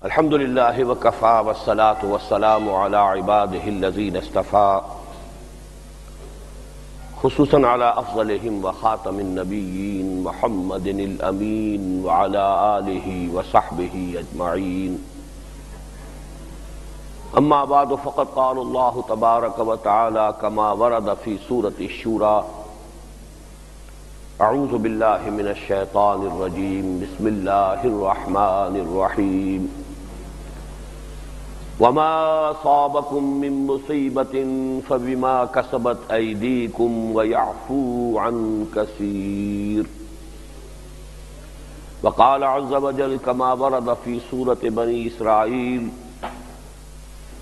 الحمد للہ وکفی والصلاة والسلام علی عباده الذین اصطفى خصوصا علی افضلهم وخاتم النبیین محمد الامین وعلی آلہ وصحبہ اجمعین اما بعد فقد قال اللہ تبارک وتعالی کما ورد فی سورة الشورى اعوذ باللہ من الشیطان الرجیم بسم اللہ الرحمن الرحیم وما أصابكم من مصيبة فبما كسبت أيديكم ويعفو عن كثير وقال عز وجل كما ورد في سورة بني إسرائيل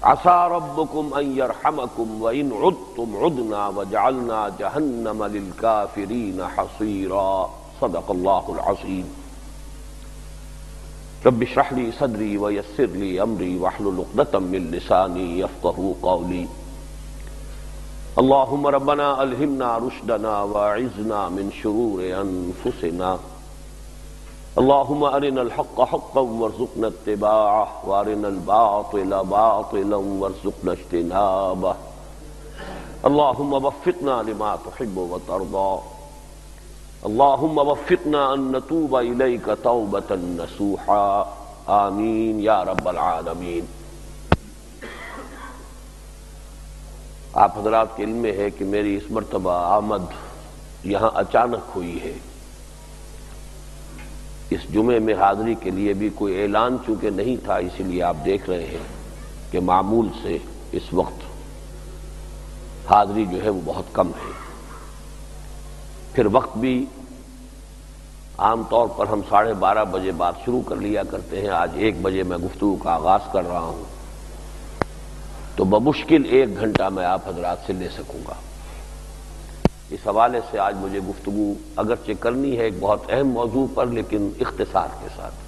عسى ربكم أن يرحمكم وإن عدتم عدنا وجعلنا جهنم للكافرين حصيرا صدق الله العظيم رب اشرح لي صدري ويسر لي امري واحلل عقدة من لساني يفقهوا قولي اللهم ربنا الهمنا رشدنا واعذنا من شرور انفسنا اللهم ارنا الحق حقا وارزقنا اتباعه وارنا الباطل باطلا وارزقنا اجتنابه اللهم وفقنا لما تحب وترضى اللهم وفقنا ان نتوب الیک توبة نصوحا آمین یا رب العالمین۔ آپ حضرات کے علم میں ہے کہ میری اس مرتبہ آمد یہاں اچانک ہوئی ہے۔ اس جمعے میں حاضری کے لیے بھی کوئی اعلان چونکہ نہیں تھا، اسی لیے آپ دیکھ رہے ہیں کہ معمول سے اس وقت حاضری جو ہے وہ بہت کم ہے۔ پھر وقت بھی عام طور پر ہم 12:30 بجے بات شروع کر لیا کرتے ہیں، آج 1 بجے میں گفتگو کا آغاز کر رہا ہوں، تو بمشکل 1 گھنٹہ میں آپ حضرات سے لے سکوں گا۔ اس حوالے سے آج مجھے گفتگو اگرچہ کرنی ہے ایک بہت اہم موضوع پر، لیکن اختصار کے ساتھ۔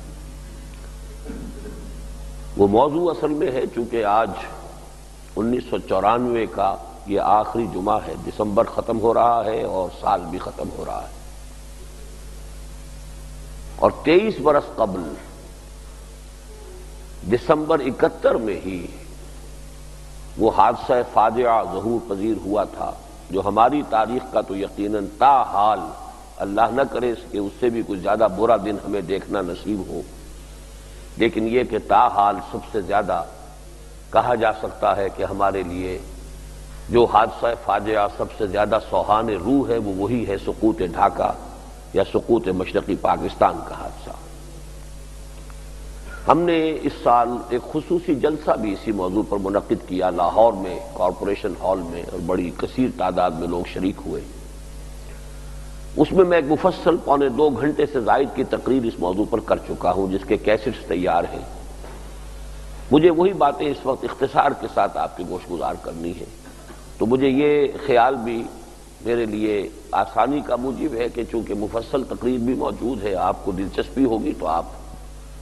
وہ موضوع اصل میں ہے چونکہ آج 1994 کا یہ آخری جمعہ ہے، دسمبر ختم ہو رہا ہے اور سال بھی ختم ہو رہا ہے، اور 23 برس قبل دسمبر 71 میں ہی وہ حادثہ فاجعہ ظہور پذیر ہوا تھا، جو ہماری تاریخ کا تو یقیناً تاحال اللہ نہ کرے کہ اس سے بھی کچھ زیادہ برا دن ہمیں دیکھنا نصیب ہو، لیکن یہ کہ تاحال سب سے زیادہ کہا جا سکتا ہے کہ ہمارے لیے جو حادثہ فاجعہ سب سے زیادہ سوہان روح ہے وہ وہی ہے سقوط ڈھاکہ یا سقوط مشرقی پاکستان کا حادثہ۔ ہم نے اس سال ایک خصوصی جلسہ بھی اسی موضوع پر منعقد کیا لاہور میں کارپوریشن ہال میں، اور بڑی کثیر تعداد میں لوگ شریک ہوئے۔ اس میں میں ایک مفصل 1.25 گھنٹے سے زائد کی تقریر اس موضوع پر کر چکا ہوں، جس کے کیسٹس تیار ہیں۔ مجھے وہی باتیں اس وقت اختصار کے ساتھ آپ کی گوش گزار کرنی ہے، تو مجھے یہ خیال بھی میرے لیے آسانی کا موجب ہے کہ چونکہ مفصل تقریر بھی موجود ہے، آپ کو دلچسپی ہوگی تو آپ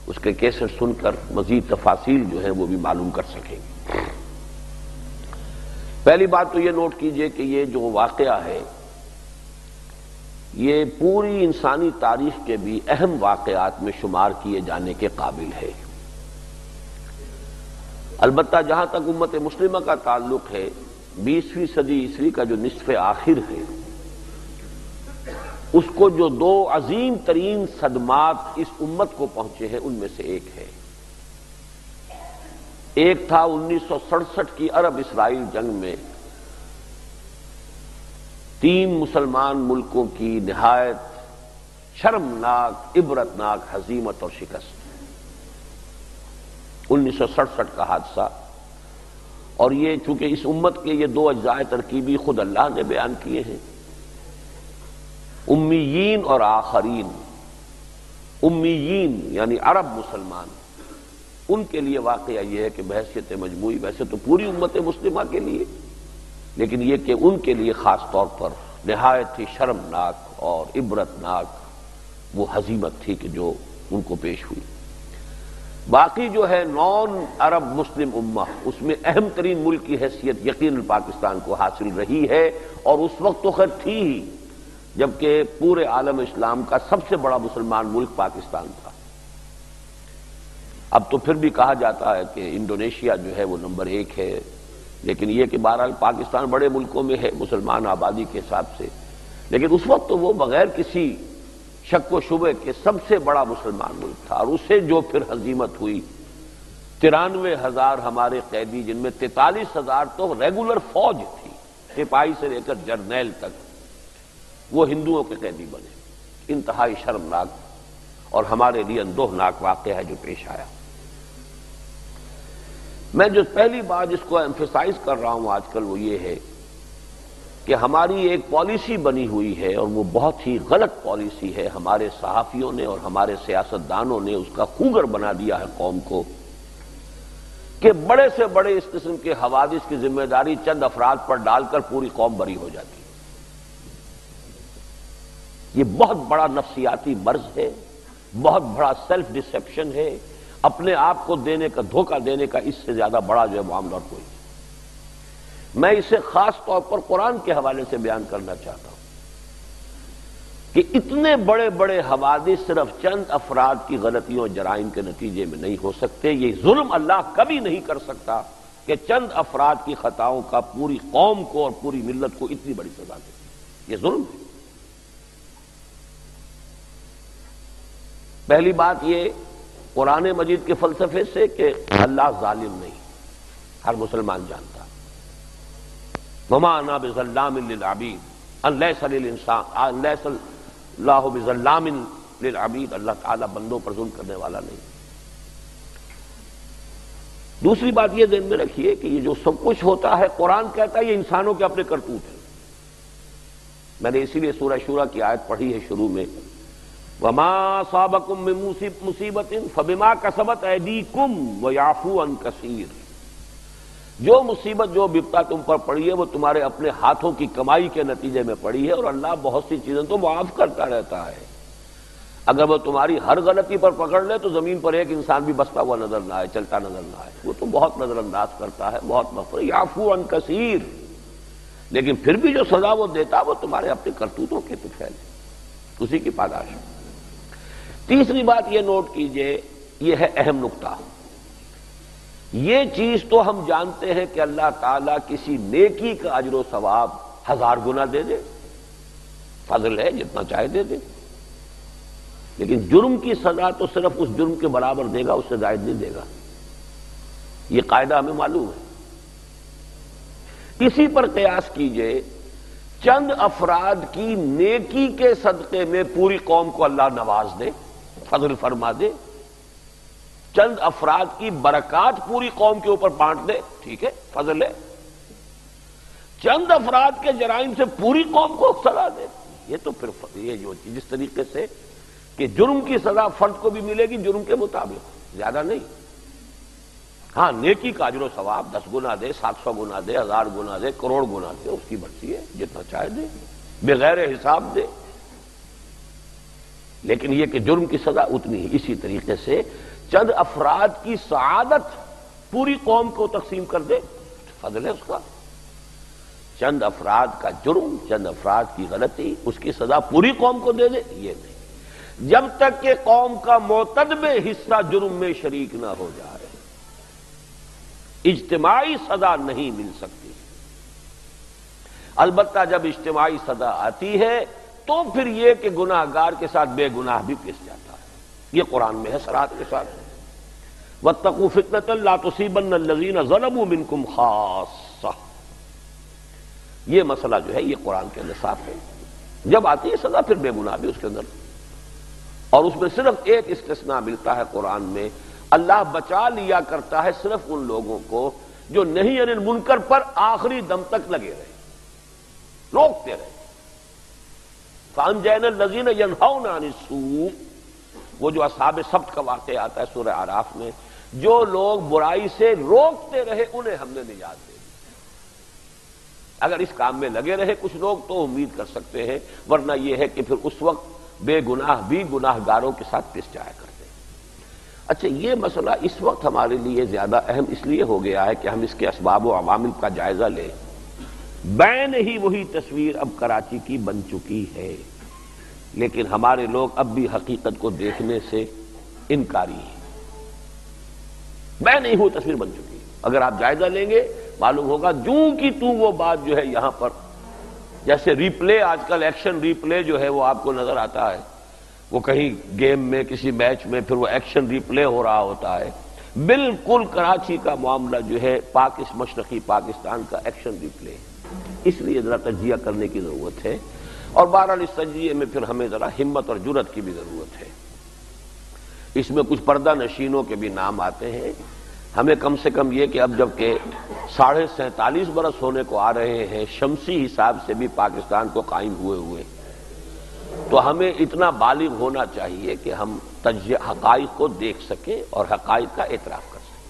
اس کے کیسٹ سن کر مزید تفاصیل جو ہے وہ بھی معلوم کر سکیں گے۔ پہلی بات تو یہ نوٹ کیجئے کہ یہ جو واقعہ ہے یہ پوری انسانی تاریخ کے بھی اہم واقعات میں شمار کیے جانے کے قابل ہے۔ البتہ جہاں تک امت مسلمہ کا تعلق ہے، 20ویں صدی عیسوی کا جو نصف آخر ہے، اس کو جو 2 عظیم ترین صدمات اس امت کو پہنچے ہیں ان میں سے ایک ہے۔ ایک تھا 1967 کی عرب اسرائیل جنگ میں 3 مسلمان ملکوں کی نہایت شرمناک عبرتناک ہزیمت اور شکست۔ 1967 کا حادثہ، اور یہ چونکہ اس امت کے یہ 2 اجزاء ترکیبی خود اللہ نے بیان کیے ہیں، امیین اور آخرین۔ امیین یعنی عرب مسلمان، ان کے لیے واقعہ یہ ہے کہ بحیثیت مجموعی ویسے تو پوری امت مسلمہ کے لیے، لیکن یہ کہ ان کے لیے خاص طور پر نہایت ہی شرمناک اور عبرتناک وہ ہزیمت تھی کہ جو ان کو پیش ہوئی۔ باقی جو ہے نان عرب مسلم امہ، اس میں اہم ترین ملک کی حیثیت یقیناً پاکستان کو حاصل رہی ہے، اور اس وقت تو خیر تھی ہی جبکہ پورے عالم اسلام کا سب سے بڑا مسلمان ملک پاکستان تھا۔ اب تو پھر بھی کہا جاتا ہے کہ انڈونیشیا جو ہے وہ نمبر 1 ہے، لیکن یہ کہ بہرحال پاکستان بڑے ملکوں میں ہے مسلمان آبادی کے حساب سے، لیکن اس وقت تو وہ بغیر کسی شک و شبے کے سب سے بڑا مسلمان ملک تھا، اور اسے جو پھر ہزیمت ہوئی، 93,000 ہمارے قیدی، جن میں 43,000 تو ریگولر فوج تھی، سپاہی سے لے کر جرنیل تک، وہ ہندوؤں کے قیدی بنے۔ انتہائی شرمناک اور ہمارے لیے اندوہناک واقعہ ہے جو پیش آیا۔ میں جو پہلی بات جس کو ایمفیسائز کر رہا ہوں آج کل وہ یہ ہے کہ ہماری ایک پالیسی بنی ہوئی ہے، اور وہ بہت ہی غلط پالیسی ہے، ہمارے صحافیوں نے اور ہمارے سیاستدانوں نے اس کا خوگر بنا دیا ہے قوم کو، کہ بڑے سے بڑے اس قسم کے حوادث کی ذمہ داری چند افراد پر ڈال کر پوری قوم بری ہو جاتی ہے۔ یہ بہت بڑا نفسیاتی مرض ہے، بہت بڑا سیلف ڈسیپشن ہے، اپنے آپ کو دینے کا، دھوکہ دینے کا اس سے زیادہ بڑا جو ہے معاملہ کوئی نہیں۔ میں اسے خاص طور پر قرآن کے حوالے سے بیان کرنا چاہتا ہوں کہ اتنے بڑے بڑے حوادث صرف چند افراد کی غلطیوں اور جرائم کے نتیجے میں نہیں ہو سکتے۔ یہ ظلم اللہ کبھی نہیں کر سکتا کہ چند افراد کی خطاؤں کا پوری قوم کو اور پوری ملت کو اتنی بڑی سزا دے، یہ ظلم ہے۔ پہلی بات یہ قرآن مجید کے فلسفے سے کہ اللہ ظالم نہیں، ہر مسلمان جانتا۔ وما انا بظلام للعبید ان لیس اللہ بظلام للعبید، اللہ تعالیٰ بندوں پر ظلم کرنے والا نہیں۔ دوسری بات یہ ذہن میں رکھیے کہ یہ جو سب کچھ ہوتا ہے قرآن کہتا ہے یہ انسانوں کے اپنے کرتوت ہیں۔ میں نے اسی لیے سورہ شورى کی آیت پڑھی ہے شروع میں، وما اصابکم من مصیبت فبما کسبت ایدیکم ویعفو عن کثیر، جو مصیبت جو بپتا تم پر پڑی ہے وہ تمہارے اپنے ہاتھوں کی کمائی کے نتیجے میں پڑی ہے، اور اللہ بہت سی چیزیں تو معاف کرتا رہتا ہے۔ اگر وہ تمہاری ہر غلطی پر پکڑ لے تو زمین پر ایک انسان بھی بستا ہوا نظر نہ آئے، چلتا نظر نہ آئے، وہ تو بہت نظر انداز کرتا ہے، بہت مغفرت، یعفو عن کثیر، لیکن پھر بھی جو سزا وہ دیتا وہ تمہارے اپنے کرتوتوں کے تو پھیلے، اسی کی پاداش۔ تیسری بات یہ نوٹ کیجئے، یہ ہے اہم نقطہ، یہ چیز تو ہم جانتے ہیں کہ اللہ تعالیٰ کسی نیکی کا اجر و ثواب 1000 گنا دے دے، فضل ہے جتنا چاہے دے دے، لیکن جرم کی سزا تو صرف اس جرم کے برابر دے گا، اس سے زائد نہیں دے گا، یہ قاعدہ ہمیں معلوم ہے۔ اسی پر قیاس کیجئے، چند افراد کی نیکی کے صدقے میں پوری قوم کو اللہ نواز دے، فضل فرما دے، چند افراد کی برکات پوری قوم کے اوپر بانٹ دے، ٹھیک ہے، فضل ہے۔ چند افراد کے جرائم سے پوری قوم کو سزا دے، یہ تو پھر یہ جو جس طریقے سے کہ جرم کی سزا فرد کو بھی ملے گی جرم کے مطابق، زیادہ نہیں، ہاں نیکی کا اجر و ثواب 10 گنا دے، 700 گنا دے، 1000 گنا دے، کروڑ گنا دے، اس کی مرضی ہے، جتنا چاہے دے، بغیر حساب دے، لیکن یہ کہ جرم کی سزا اتنی ہی۔ اسی طریقے سے چند افراد کی سعادت پوری قوم کو تقسیم کر دے، فضل ہے اس کا۔ چند افراد کا جرم، چند افراد کی غلطی، اس کی سزا پوری قوم کو دے دے، یہ نہیں، جب تک کہ قوم کا معتدب حصہ جرم میں شریک نہ ہو جائے اجتماعی سزا نہیں مل سکتی۔ البتہ جب اجتماعی سزا آتی ہے تو پھر یہ کہ گناہ گار کے ساتھ بے گناہ بھی پس جاتا ہے، یہ قرآن میں ہے صراحت کے ساتھ۔ واتقوا فتنة لا تصيبن الذين ظلموا منكم خاصة، یہ مسئلہ جو ہے یہ قرآن کے اندر صاف ہے، جب آتی ہے سزا پھر بے گناہ بھی اس کے اندر، اور اس میں صرف ایک استثناء ملتا ہے قرآن میں، اللہ بچا لیا کرتا ہے صرف ان لوگوں کو جو نہی عن المنکر پر آخری دم تک لگے رہے، روکتے رہے۔ فَأَنْجَيْنَا الَّذِينَ يَنْهَوْنَ عَنِ السُّوءِ، وہ جو اصحاب سبت کا واقعہ آتا ہے سورہ اعراف میں، جو لوگ برائی سے روکتے رہے انہیں ہم نے نجات دے دی۔ اگر اس کام میں لگے رہے کچھ لوگ تو امید کر سکتے ہیں، ورنہ یہ ہے کہ پھر اس وقت بے گناہ بھی گناہ گاروں کے ساتھ پس جایا کرتے ہیں۔ اچھا، یہ مسئلہ اس وقت ہمارے لیے زیادہ اہم اس لیے ہو گیا ہے کہ ہم اس کے اسباب و عوامل کا جائزہ لیں۔ بین ہی وہی تصویر اب کراچی کی بن چکی ہے، لیکن ہمارے لوگ اب بھی حقیقت کو دیکھنے سے انکاری ہیں۔ میں نہیں ہوں تصویر بن چکی ہے۔ اگر آپ جائزہ لیں گے معلوم ہوگا جوں کی توں وہ بات جو ہے یہاں پر، جیسے ریپلے آج کل ایکشن ریپلے جو ہے وہ آپ کو نظر آتا ہے، وہ کہیں گیم میں کسی میچ میں پھر وہ ایکشن ریپلے ہو رہا ہوتا ہے، بالکل کراچی کا معاملہ جو ہے مشرقی پاکستان کا ایکشن ریپلے ہے۔ اس لیے ذرا تجزیہ کرنے کی ضرورت ہے، اور بہرحال اس تجزیے میں پھر ہمیں ذرا ہمت اور جرأت کی بھی ضرورت ہے۔ اس میں کچھ پردہ نشینوں کے بھی نام آتے ہیں۔ ہمیں کم سے کم یہ کہ اب جب کہ 47.5 برس ہونے کو آ رہے ہیں شمسی حساب سے بھی پاکستان کو قائم ہوئے تو ہمیں اتنا بالغ ہونا چاہیے کہ ہم حقائق کو دیکھ سکیں اور حقائق کا اعتراف کر سکیں۔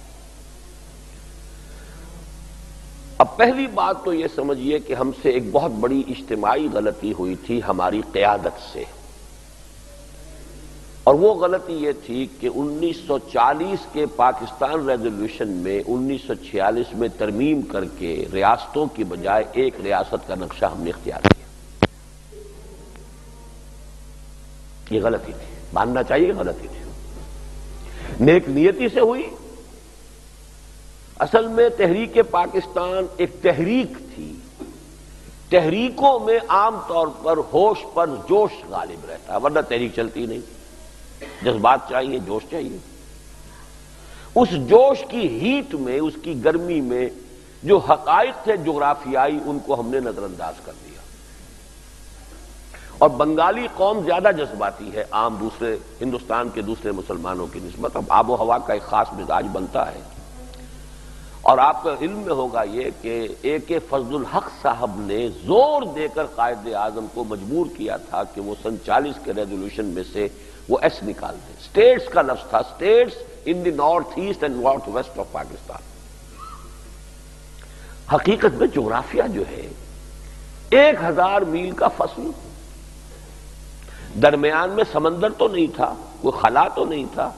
اب پہلی بات تو یہ سمجھیے کہ ہم سے ایک بہت بڑی اجتماعی غلطی ہوئی تھی ہماری قیادت سے، اور وہ غلطی یہ تھی کہ 1940 کے پاکستان ریزولوشن میں 1946 میں ترمیم کر کے ریاستوں کی بجائے ایک ریاست کا نقشہ ہم نے اختیار کیا۔ یہ غلطی تھی، ماننا چاہیے کہ غلطی تھی، نیک نیتی سے ہوئی۔ اصل میں تحریک پاکستان ایک تحریک تھی، تحریکوں میں عام طور پر ہوش پر جوش غالب رہتا ہے، ورنہ تحریک چلتی نہیں۔ جذبات چاہیے، جوش چاہیے۔ اس جوش کی ہیٹ میں، اس کی گرمی میں جو حقائق تھے جغرافیائی ان کو ہم نے نظر انداز کر دیا، اور بنگالی قوم زیادہ جذباتی ہے عام دوسرے ہندوستان کے دوسرے مسلمانوں کی نسبت۔ اب آب و ہوا کا ایک خاص مزاج بنتا ہے، اور آپ کا علم میں ہوگا یہ کہ اے کے فضل الحق صاحب نے زور دے کر قائد اعظم کو مجبور کیا تھا کہ وہ سن 40 کے ریزولوشن میں سے وہ ایس نکال دیں۔ اسٹیٹس کا لفظ تھا، states in the north east and north west of Pakistan. حقیقت میں جغرافیہ جو ہے 1000 میل کا فصل، درمیان میں سمندر تو نہیں تھا، کوئی خلا تو نہیں تھا،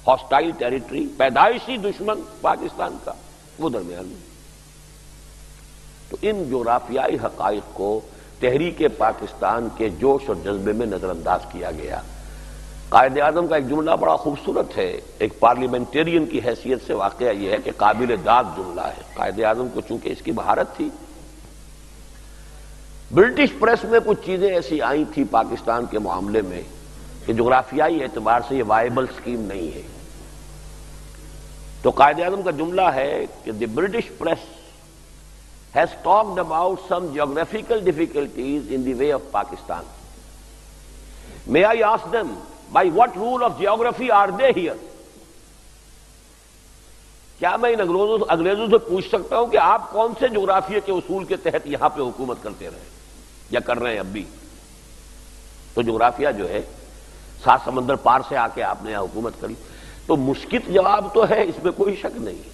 ہاسٹائل ٹیریٹری، پیدائشی دشمن پاکستان کا وہ درمیان میں۔ تو ان جغرافیائی حقائق کو تحریک پاکستان کے جوش اور جذبے میں نظر انداز کیا گیا۔ قائد اعظم کا ایک جملہ بڑا خوبصورت ہے، ایک پارلیمنٹیرین کی حیثیت سے واقعہ یہ ہے کہ قابل داد جملہ ہے۔ قائد اعظم کو چونکہ اس کی مہارت تھی، برٹش پریس میں کچھ چیزیں ایسی آئی تھی پاکستان کے معاملے میں کہ جغرافیائی اعتبار سے یہ وائبل سکیم نہیں ہے۔ تو قائد اعظم کا جملہ ہے کہ the British press has talked about some geographical difficulties in the way of Pakistan. May I ask them, by what rule of geography are they here? کیا میں ان انگریزوں سے پوچھ سکتا ہوں کہ آپ کون سے جغرافیے کے اصول کے تحت یہاں پہ حکومت کرتے رہے یا کر رہے ہیں اب بھی؟ تو جغرافیہ جو ہے 7 سمندر پار سے آ کے آپ نے یہاں حکومت کری، تو مشکل جواب تو ہے، اس میں کوئی شک نہیں۔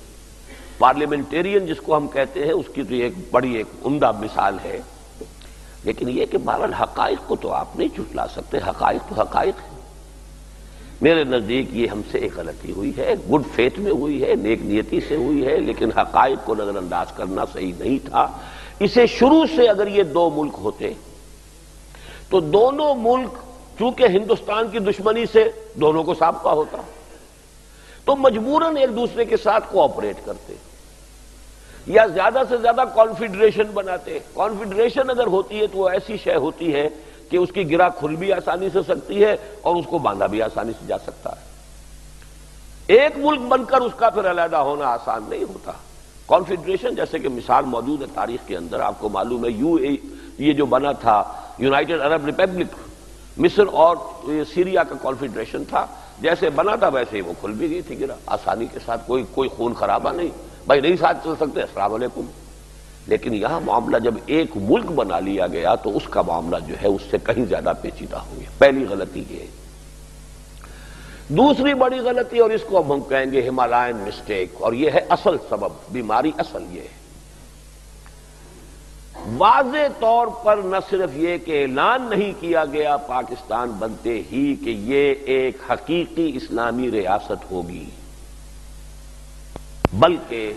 پارلیمنٹیرین جس کو ہم کہتے ہیں اس کی تو ایک بڑی عمدہ مثال ہے، لیکن یہ کہ بہرحال حقائق کو تو آپ نہیں جھٹلا سکتے، حقائق تو حقائق ہے۔ میرے نزدیک یہ ہم سے ایک غلطی ہوئی ہے، گڈ فیتھ میں ہوئی ہے، نیک نیتی سے ہوئی ہے، لیکن حقائق کو نظر انداز کرنا صحیح نہیں تھا۔ اسے شروع سے اگر یہ 2 ملک ہوتے تو دونوں ملک چونکہ ہندوستان کی دشمنی سے دونوں کو سابقہ ہوتا تو مجبوراً ایک دوسرے کے ساتھ کوآپریٹ کرتے یا زیادہ سے زیادہ کانفیڈریشن بناتے۔ کانفیڈریشن اگر ہوتی ہے تو وہ ایسی شے ہوتی ہے کہ اس کی گرہ کھل بھی آسانی سے سکتی ہے اور اس کو باندھا بھی آسانی سے جا سکتا ہے۔ ایک ملک بن کر اس کا پھر علیحدہ ہونا آسان نہیں ہوتا۔ کانفیڈریشن جیسے کہ مثال موجود ہے تاریخ کے اندر، آپ کو معلوم ہے یہ جو بنا تھا یونائٹڈ عرب ریپبلک، مصر اور سیریا کا کانفیڈریشن تھا، جیسے بنا تھا ویسے ہی وہ کھل بھی گئی تھی گرہ آسانی کے ساتھ، کوئی خون خرابہ نہیں، بھائی نہیں ساتھ چل سکتے، السلام علیکم۔ لیکن یہاں معاملہ جب ایک ملک بنا لیا گیا تو اس کا معاملہ جو ہے اس سے کہیں زیادہ پیچیدہ ہو گیا۔ پہلی غلطی یہ ہے۔ دوسری بڑی غلطی، اور اس کو ہم کہیں گے ہمالائن مسٹیک، اور یہ ہے اصل سبب، بیماری اصل یہ ہے۔ واضح طور پر نہ صرف یہ کہ اعلان نہیں کیا گیا پاکستان بنتے ہی کہ یہ ایک حقیقی اسلامی ریاست ہوگی، بلکہ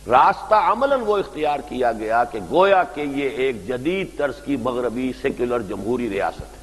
راستہ عملاً وہ اختیار کیا گیا کہ گویا کہ یہ ایک جدید طرز کی مغربی سیکولر جمہوری ریاست ہے۔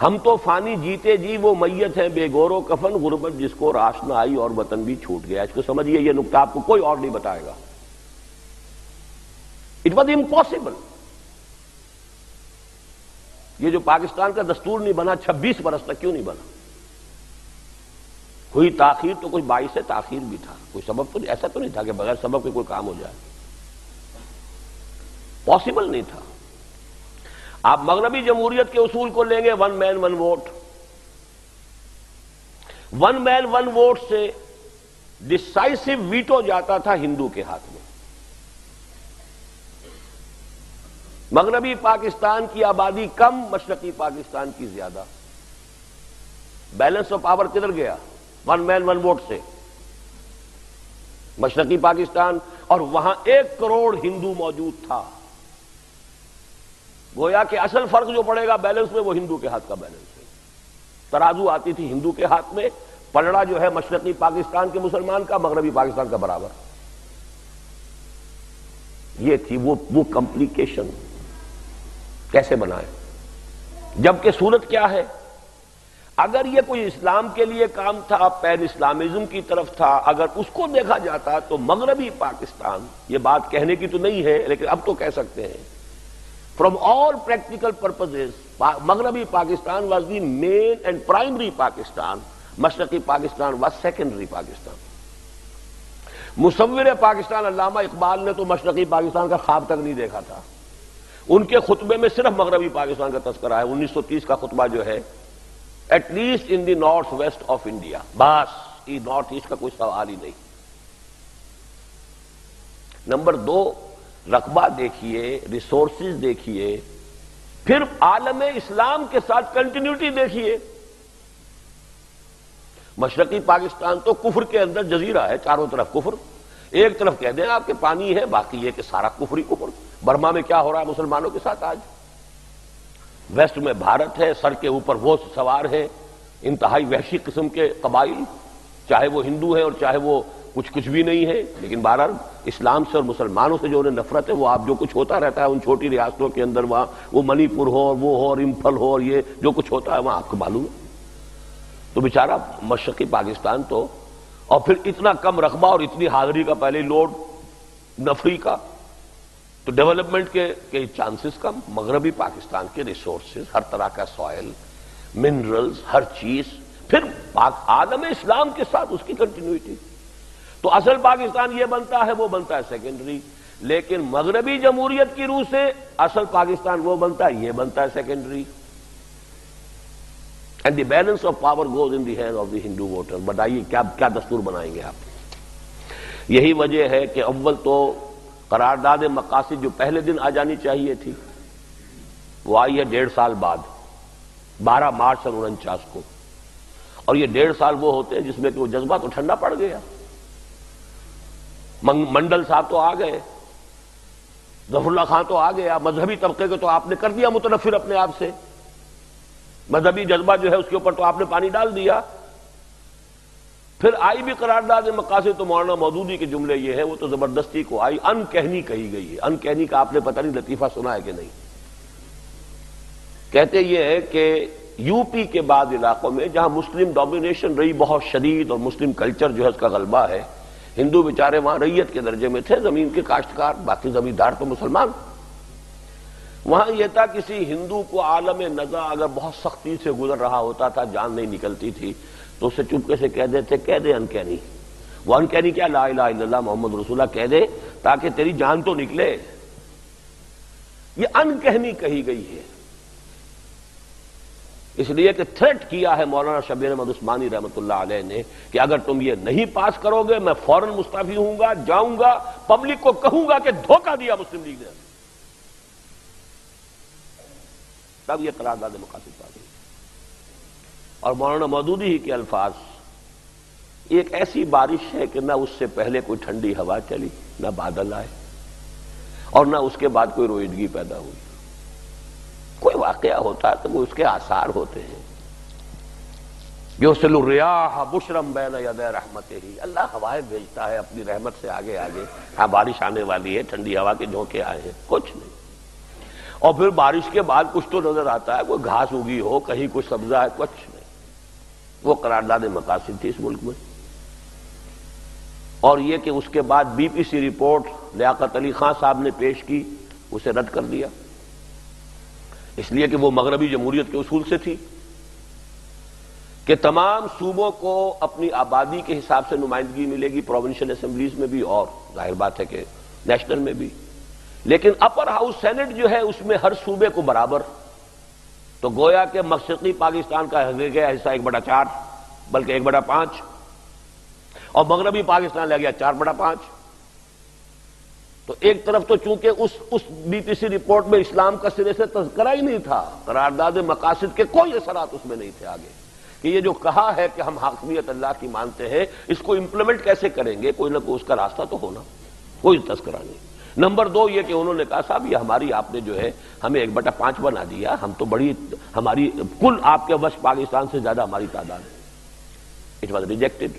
ہم تو فانی جیتے جی وہ میت ہیں بے گور و کفن، غربت جس کو راس نہ آئی اور وطن بھی چھوٹ گیا. اس کو سمجھیے، یہ نقطہ آپ کو کوئی اور نہیں بتائے گا. It was impossible. یہ جو پاکستان کا دستور نہیں بنا 26 برس تک، کیوں نہیں بنا؟ ہوئی تاخیر تو کچھ باعث تاخیر بھی تھا، کوئی سبب تو نہیں، ایسا تو نہیں تھا کہ بغیر سبب کے کوئی کام ہو جائے. پاسبل نہیں تھا. آپ مغربی جمہوریت کے اصول کو لیں گے، ون مین ون ووٹ. ون مین ون ووٹ سے ڈسائسو ویٹو جاتا تھا ہندو کے ہاتھ میں. مغربی پاکستان کی آبادی کم، مشرقی پاکستان کی زیادہ. بیلنس آف پاور کدھر گیا؟ ون مین ون ووٹ سے. مشرقی پاکستان، اور وہاں 1 کروڑ ہندو موجود تھا. گویا کہ اصل فرق جو پڑے گا بیلنس میں، وہ ہندو کے ہاتھ کا بیلنس ہے. ترازو آتی تھی ہندو کے ہاتھ میں، پلڑا جو ہے مشرقی پاکستان کے مسلمان کا، مغربی پاکستان کا برابر. یہ تھی وہ کمپلیکیشن. کیسے بنائیں؟ جبکہ صورت کیا ہے؟ اگر یہ کوئی اسلام کے لیے کام تھا، پین اسلامزم کی طرف تھا، اگر اس کو دیکھا جاتا تو مغربی پاکستان، یہ بات کہنے کی تو نہیں ہے لیکن اب تو کہہ سکتے ہیں، فرام آل پریکٹیکل پرپزز مغربی Pakistan was the main and primary Pakistan, مشرقی پاکستان واز سیکنڈری پاکستان. مصور پاکستان علامہ اقبال نے تو مشرقی پاکستان کا خواب تک نہیں دیکھا تھا. ان کے خطبے میں صرف مغربی پاکستان کا تذکرہ ہے. 1930 کا خطبہ جو ہے، at least in the north west of India, بس یہ نارتھ ایسٹ کا کوئی سوال ہی نہیں. نمبر 2، رقبہ دیکھیے، ریسورسز دیکھیے، پھر عالم اسلام کے ساتھ کنٹینیوٹی دیکھیے. مشرقی پاکستان تو کفر کے اندر جزیرہ ہے، چاروں طرف کفر. ایک طرف کہہ دیں آپ کہ پانی ہے، باقی یہ کہ سارا کفر ہی کفر. برما میں کیا ہو رہا ہے مسلمانوں کے ساتھ آج؟ ویسٹ میں بھارت ہے، سر کے اوپر وہ سوار ہے انتہائی وحشی قسم کے قبائل، چاہے وہ ہندو ہیں اور چاہے وہ کچھ بھی نہیں ہے. لیکن بہرحال اسلام سے اور مسلمانوں سے جو انہیں نفرت ہے، وہ آپ جو کچھ ہوتا رہتا ہے ان چھوٹی ریاستوں کے اندر، وہاں وہ منی پور ہو اور وہ ہو اور امپھل ہو اور یہ جو کچھ ہوتا ہے وہاں آپ کو معلوم ہے. تو بیچارہ مشرقی پاکستان تو، اور پھر اتنا کم رقبہ اور اتنی حاضری کا پہلے لوڈ نفری کا، تو ڈیولپمنٹ کے چانسز کم. مغربی پاکستان کے ریسورسز، ہر طرح کا سوائل، منرلز، ہر چیز، پھر عالم اسلام کے ساتھ اس کی کنٹینیوٹی. تو اصل پاکستان یہ بنتا ہے، وہ بنتا ہے سیکنڈری. لیکن مغربی جمہوریت کی روح سے اصل پاکستان وہ بنتا ہے، یہ بنتا ہے secondary. And the balance of power goes in the hand of the Hindu voter. بتائیے کیا دستور بنائیں گے آپ؟ یہی وجہ ہے کہ اول تو قرارداد مقاصد جو پہلے دن آ جانی چاہیے تھی، وہ آئی ہے 1.5 سال بعد، 12 مارچ 1949 کو. اور یہ 1.5 سال وہ ہوتے ہیں جس میں کہ وہ جذبہ تو ٹھنڈا پڑ گیا. منڈل صاحب تو آ گئے، ظفر اللہ خان تو آ گیا، مذہبی طبقے کو تو آپ نے کر دیا متنفر اپنے آپ سے. مذہبی جذبہ جو ہے اس کے اوپر تو آپ نے پانی ڈال دیا. پھر آئی بھی قرارداد مقاصد، تو مولانا مودودی کے جملے یہ ہیں، وہ تو زبردستی کو آئی، ان کہنی کہی گئی ہے. ان کہنی کا آپ نے پتہ نہیں لطیفہ سنا ہے کہ نہیں. کہتے یہ ہے کہ یو پی کے بعد علاقوں میں جہاں مسلم ڈومینیشن رہی بہت شدید اور مسلم کلچر جو ہے اس کا غلبہ ہے، ہندو بیچارے وہاں ریت کے درجے میں تھے، زمین کے کاشتکار، باقی زمیندار تو مسلمان. وہاں یہ تھا کسی ہندو کو عالم نزا اگر بہت سختی سے گزر رہا ہوتا تھا، جان نہیں نکلتی تھی، تو اسے چپکے سے کہہ دیتے، کہہ دے انکہنی. وہ انکہنی کیا؟ لا الہ الا اللہ محمد رسول اللہ کہہ دے تاکہ تیری جان تو نکلے. یہ انکہنی کہی گئی ہے، اس لیے کہ تھریٹ کیا ہے مولانا شبیر احمد عثمانی رحمۃ اللہ علیہ نے کہ اگر تم یہ نہیں پاس کرو گے میں فوراً مستعفی ہوں گا، جاؤں گا، پبلک کو کہوں گا کہ دھوکہ دیا مسلم لیگ نے. تب یہ قرارداد مقاصد پا گئی. اور مولانا مودودی ہی کے الفاظ، ایک ایسی بارش ہے کہ نہ اس سے پہلے کوئی ٹھنڈی ہوا چلی، نہ بادل آئے، اور نہ اس کے بعد کوئی رویدگی پیدا ہوئی. کوئی واقعہ ہوتا ہے تو وہ اس کے آثار ہوتے ہیں. یرسل الریاح بشرا بین یدی رحمتہ، اللہ ہوائیں بھیجتا ہے اپنی رحمت سے آگے آگے. ہاں بارش آنے والی ہے، ٹھنڈی ہوا کے جھونکے آئے ہیں، کچھ نہیں. اور پھر بارش کے بعد کچھ تو نظر آتا ہے، کوئی گھاس اگی ہو، کہیں کچھ سبزہ ہے، کچھ نہیں. وہ قرارداد مقاصد تھی اس ملک میں. اور یہ کہ اس کے بعد بی پی سی رپورٹ لیاقت علی خان صاحب نے پیش کی، اسے رد کر دیا، اس لیے کہ وہ مغربی جمہوریت کے اصول سے تھی کہ تمام صوبوں کو اپنی آبادی کے حساب سے نمائندگی ملے گی، پروونشل اسمبلیز میں بھی اور ظاہر بات ہے کہ نیشنل میں بھی. لیکن اپر ہاؤس سینٹ جو ہے اس میں ہر صوبے کو برابر. تو گویا کہ مشرقی پاکستان کا گیا حصہ 1/4 بلکہ 1/5 اور مغربی پاکستان لے گیا 4/5. تو ایک طرف تو چونکہ اس بی پی سی رپورٹ میں اسلام کا سرے سے تذکرہ ہی نہیں تھا، قرارداد مقاصد کے کوئی اثرات اس میں نہیں تھے آگے، کہ یہ جو کہا ہے کہ ہم حاکمیت اللہ کی مانتے ہیں، اس کو امپلیمنٹ کیسے کریں گے، کوئی نہ کوئی اس کا راستہ تو ہونا، کوئی تذکرہ نہیں. نمبر 2 یہ کہ انہوں نے کہا صاحب یہ ہماری آپ نے جو ہے ہمیں 1/5 بنا دیا، ہم تو بڑی ہماری کل آپ کے وش پاکستان سے زیادہ ہماری تعداد ہے. It was rejected.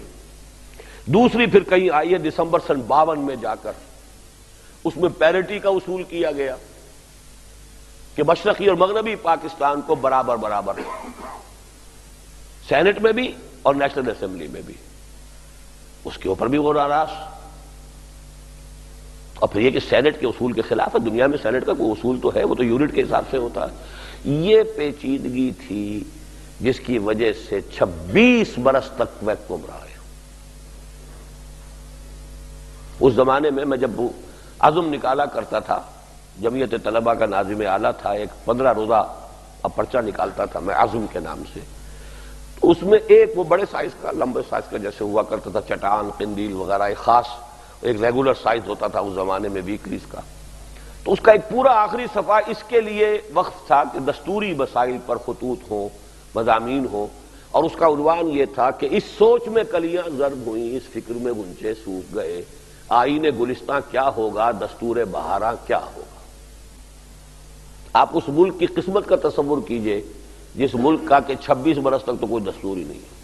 دوسری پھر کہیں آئی ہے دسمبر سن 52 میں جا کر اس میں پیرٹی کا اصول کیا گیا کہ مشرقی اور مغربی پاکستان کو برابر برابر سینٹ میں بھی اور نیشنل اسمبلی میں بھی. اس کے اوپر بھی وہ ناراض. اور پھر یہ کہ سینٹ کے اصول کے خلاف ہے. دنیا میں سینٹ کا کوئی اصول تو ہے، وہ تو یونٹ کے حساب سے ہوتا ہے. یہ پیچیدگی تھی جس کی وجہ سے 26 برس تک ویکوم رہا ہے. اس زمانے میں جب عزم نکالا کرتا تھا، جمعیت طلبہ کا ناظم اعلیٰ تھا، ایک 15 روزہ پرچہ نکالتا تھا میں عزم کے نام سے. تو اس میں ایک وہ بڑے سائز کا، لمبے سائز کا جیسے ہوا کرتا تھا چٹان، قندیل وغیرہ، ایک خاص ایک ریگولر سائز ہوتا تھا اس زمانے میں ویکلیز کا. تو اس کا ایک پورا آخری صفحہ اس کے لیے وقف تھا کہ دستوری مسائل پر خطوط ہوں، مضامین ہوں، اور اس کا عنوان یہ تھا کہ اس سوچ میں کلیاں ضرب ہوئیں، اس فکر میں غنچے سوکھ گئے، آئین گلستاں کیا ہوگا، دستور بہاراں کیا ہوگا. آپ اس ملک کی قسمت کا تصور کیجئے جس ملک کا کہ 26 برس تک تو کوئی دستور ہی نہیں ہے.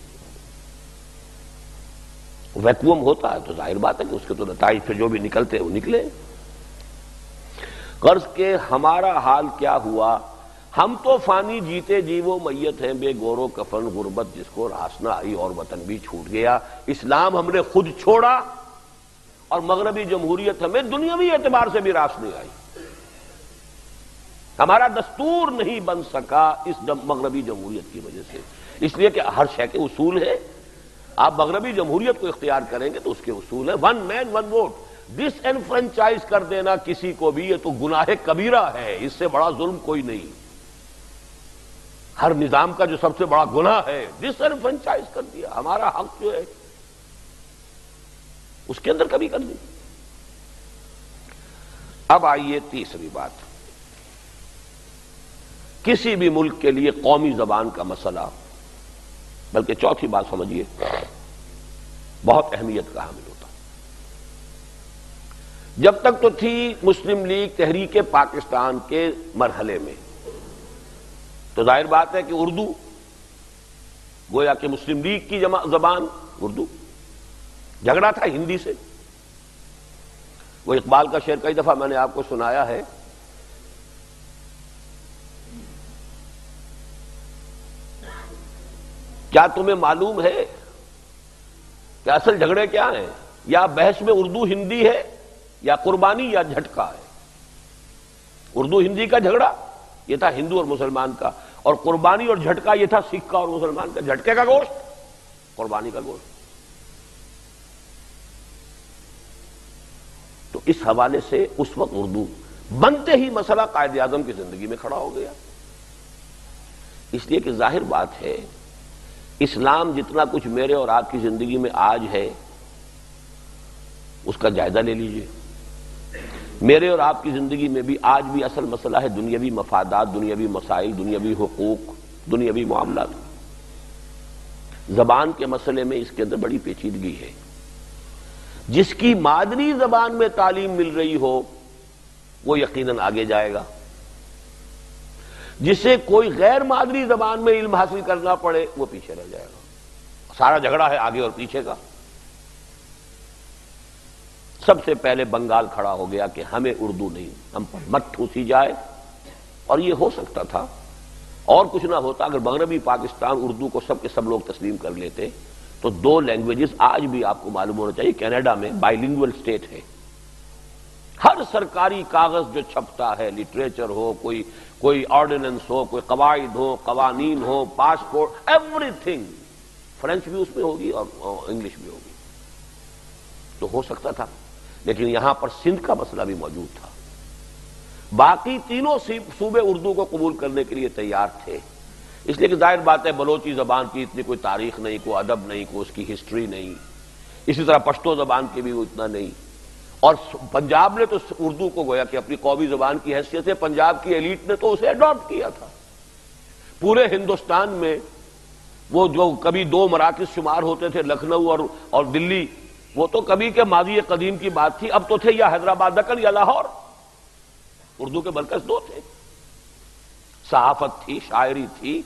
ویکوم ہوتا ہے تو ظاہر بات ہے کہ اس کے تو نتائج پھر جو بھی نکلتے ہیں وہ نکلے. قرض کے ہمارا حال کیا ہوا، ہم تو فانی جیتے جی وہ میت ہیں، بے گور و کفن غربت جس کو راس نہ آئی اور وطن بھی چھوٹ گیا. اسلام ہم نے خود چھوڑا اور مغربی جمہوریت ہمیں دنیاوی اعتبار سے بھی راس نہیں آئی. ہمارا دستور نہیں بن سکا اس مغربی جمہوریت کی وجہ سے. اس لیے کہ ہر شے کے اصول ہے. آپ مغربی جمہوریت کو اختیار کریں گے تو اس کے اصول ہے 1 مین 1 ووٹ. ڈس انفرنچائز کر دینا کسی کو بھی یہ تو گناہ کبیرہ ہے، اس سے بڑا ظلم کوئی نہیں. ہر نظام کا جو سب سے بڑا گناہ ہے ڈس انفرنچائز کر دیا. ہمارا حق جو ہے اس کے اندر کبھی کر دی. اب آئیے تیسری بات، کسی بھی ملک کے لیے قومی زبان کا مسئلہ، بلکہ چوتھی بات سمجھیے، بہت اہمیت کا حامل ہوتا. جب تک تو تھی مسلم لیگ تحریک پاکستان کے مرحلے میں تو ظاہر بات ہے کہ اردو گویا کہ مسلم لیگ کی زبان اردو. جھگڑا تھا ہندی سے. وہ اقبال کا شعر کئی دفعہ میں نے آپ کو سنایا ہے، کیا تمہیں معلوم ہے کہ اصل جھگڑے کیا ہیں؟ یا بحث میں اردو ہندی ہے یا قربانی یا جھٹکا ہے. اردو ہندی کا جھگڑا یہ تھا ہندو اور مسلمان کا، اور قربانی اور جھٹکا یہ تھا سکھ کا اور مسلمان کا. جھٹکے کا گوشت، قربانی کا گوشت. تو اس حوالے سے اس وقت اردو بنتے ہی مسئلہ قائد اعظم کی زندگی میں کھڑا ہو گیا. اس لیے کہ ظاہر بات ہے اسلام جتنا کچھ میرے اور آپ کی زندگی میں آج ہے اس کا جائزہ لے لیجئے. میرے اور آپ کی زندگی میں بھی آج بھی اصل مسئلہ ہے دنیاوی مفادات، دنیاوی مسائل، دنیاوی حقوق، دنیاوی معاملات. زبان کے مسئلے میں اس کے اندر بڑی پیچیدگی ہے. جس کی مادری زبان میں تعلیم مل رہی ہو وہ یقیناً آگے جائے گا. جسے کوئی غیر مادری زبان میں علم حاصل کرنا پڑے وہ پیچھے رہ جائے گا. سارا جھگڑا ہے آگے اور پیچھے کا. سب سے پہلے بنگال کھڑا ہو گیا کہ ہمیں اردو نہیں، ہم پر مت ٹھوسی جائے، اور یہ ہو سکتا تھا، اور کچھ نہ ہوتا اگر مغربی پاکستان اردو کو سب کے سب لوگ تسلیم کر لیتے تو 2 لینگویجز آج بھی آپ کو معلوم ہونا چاہیے کینیڈا میں بائلنگول اسٹیٹ ہے. ہر سرکاری کاغذ جو چھپتا ہے، لٹریچر ہو، کوئی آرڈیننس ہو، کوئی قواعد ہو، قوانین ہو، پاسپورٹ، ایوری تھنگ فرینچ بھی اس میں ہوگی اور انگلش بھی ہوگی. تو ہو سکتا تھا، لیکن یہاں پر سندھ کا مسئلہ بھی موجود تھا. باقی تینوں صوبے اردو کو قبول کرنے کے لیے تیار تھے، اس لیے کہ ظاہر بات ہے بلوچی زبان کی اتنی کوئی تاریخ نہیں، کوئی ادب نہیں، کوئی اس کی ہسٹری نہیں. اسی طرح پشتو زبان کی بھی اتنا نہیں. اور پنجاب نے تو اردو کو گویا کہ اپنی قومی زبان کی حیثیت سے پنجاب کی ایلیٹ نے تو اسے اڈاپٹ کیا تھا. پورے ہندوستان میں وہ جو کبھی 2 مراکز شمار ہوتے تھے، لکھنؤ اور دلی، وہ تو کبھی کے ماضی قدیم کی بات تھی. اب تو تھے یا حیدرآباد دکن یا لاہور. اردو کے مرکز 2 تھے، صحافت تھی، شاعری تھی.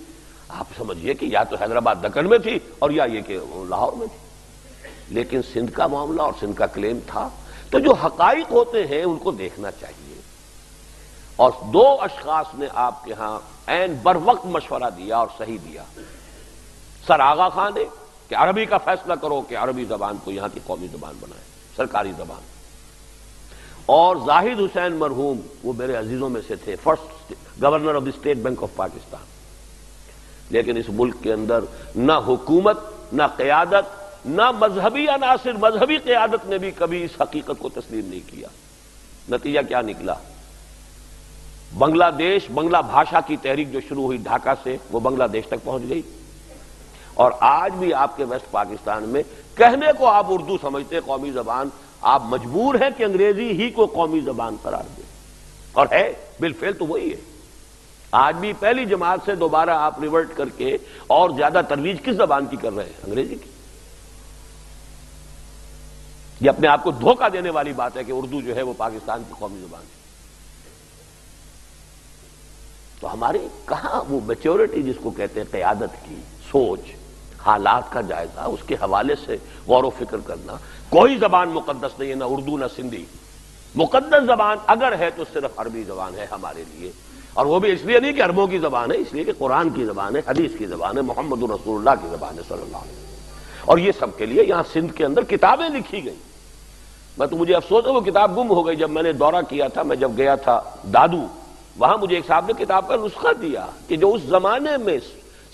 آپ سمجھیے کہ یا تو حیدرآباد دکن میں تھی اور یا یہ کہ لاہور میں تھی. لیکن سندھ کا معاملہ اور سندھ کا کلیم تھا. تو جو حقائق ہوتے ہیں ان کو دیکھنا چاہیے. اور 2 اشخاص نے آپ کے ہاں عین بر وقت مشورہ دیا اور صحیح دیا. سر آغا خان نے کہ عربی کا فیصلہ کرو کہ عربی زبان کو یہاں کی قومی زبان بنائے، سرکاری زبان. اور زاہد حسین مرحوم، وہ میرے عزیزوں میں سے تھے، first governor of the state bank of Pakistan. لیکن اس ملک کے اندر نہ حکومت، نہ قیادت، نہ مذہبی عناصر، مذہبی قیادت نے بھی کبھی اس حقیقت کو تسلیم نہیں کیا. نتیجہ کیا نکلا؟ بنگلہ دیش، بنگلہ بھاشا کی تحریک جو شروع ہوئی ڈھاکہ سے، وہ بنگلہ دیش تک پہنچ گئی. اور آج بھی آپ کے ویسٹ پاکستان میں کہنے کو آپ اردو سمجھتے قومی زبان، آپ مجبور ہیں کہ انگریزی ہی کو قومی زبان قرار دیں. اور ہے بالفعل تو وہی ہے. آج بھی پہلی جماعت سے دوبارہ آپ ریورٹ کر کے اور زیادہ ترویج کس زبان کی کر رہے ہیں؟ انگریزی کی. یہ اپنے آپ کو دھوکہ دینے والی بات ہے کہ اردو جو ہے وہ پاکستان کی قومی زبان ہے. تو ہماری کہاں وہ میچورٹی جس کو کہتے ہیں قیادت کی سوچ، حالات کا جائزہ، اس کے حوالے سے غور و فکر کرنا. کوئی زبان مقدس نہیں ہے، نہ اردو نہ سندھی. مقدس زبان اگر ہے تو صرف عربی زبان ہے ہمارے لیے. اور وہ بھی اس لیے نہیں کہ عربوں کی زبان ہے، اس لیے کہ قرآن کی زبان ہے، حدیث کی زبان ہے، محمد رسول اللہ کی زبان ہے صلی اللہ علیہ وسلم. اور یہ سب کے لیے یہاں سندھ کے اندر کتابیں لکھی گئی. مجھے افسوس ہے وہ کتاب گم ہو گئی. جب میں نے دورہ کیا تھا، میں جب گیا تھا دادو، وہاں مجھے ایک صاحب نے کتاب کا نسخہ دیا کہ جو اس زمانے میں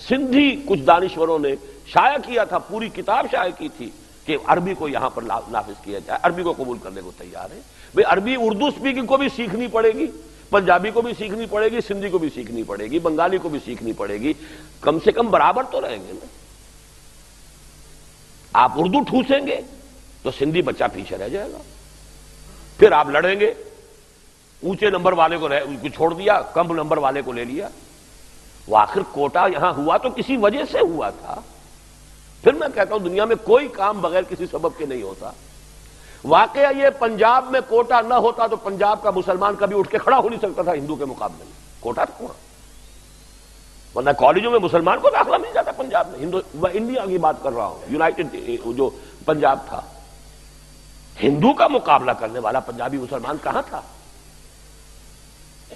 سندھی کچھ دانشوروں نے شائع کیا تھا، پوری کتاب شائع کی تھی کہ عربی کو یہاں پر نافذ کیا جائے. عربی کو قبول کرنے کو تیار ہے. بھئی عربی اردو سپیکنگ کو بھی سیکھنی پڑے گی، پنجابی کو بھی سیکھنی پڑے گی، سندھی کو بھی سیکھنی پڑے گی، بنگالی کو بھی سیکھنی پڑے گی. کم سے کم برابر تو رہیں گے نا. آپ اردو ٹھوسیں گے تو سندھی بچہ پیچھے رہ جائے گا. پھر آپ لڑیں گے، اونچے نمبر والے کو چھوڑ دیا، کم نمبر والے کو لے لیا. وہ آخر کوٹا یہاں ہوا تو کسی وجہ سے ہوا تھا. پھر میں کہتا ہوں دنیا میں کوئی کام بغیر کسی سبب کے نہیں ہوتا. واقعہ یہ پنجاب میں کوٹا نہ ہوتا تو پنجاب کا مسلمان کبھی اٹھ کے کھڑا ہو نہیں سکتا تھا ہندو کے مقابلے میں. کوٹا تھا وہاں، ورنہ کالجوں میں مسلمان کو داخلہ مل جاتا پنجاب میں. میں انڈیا کی بات کر رہا ہوں، یونائٹڈ جو پنجاب تھا. ہندو کا مقابلہ کرنے والا پنجابی مسلمان کہاں تھا؟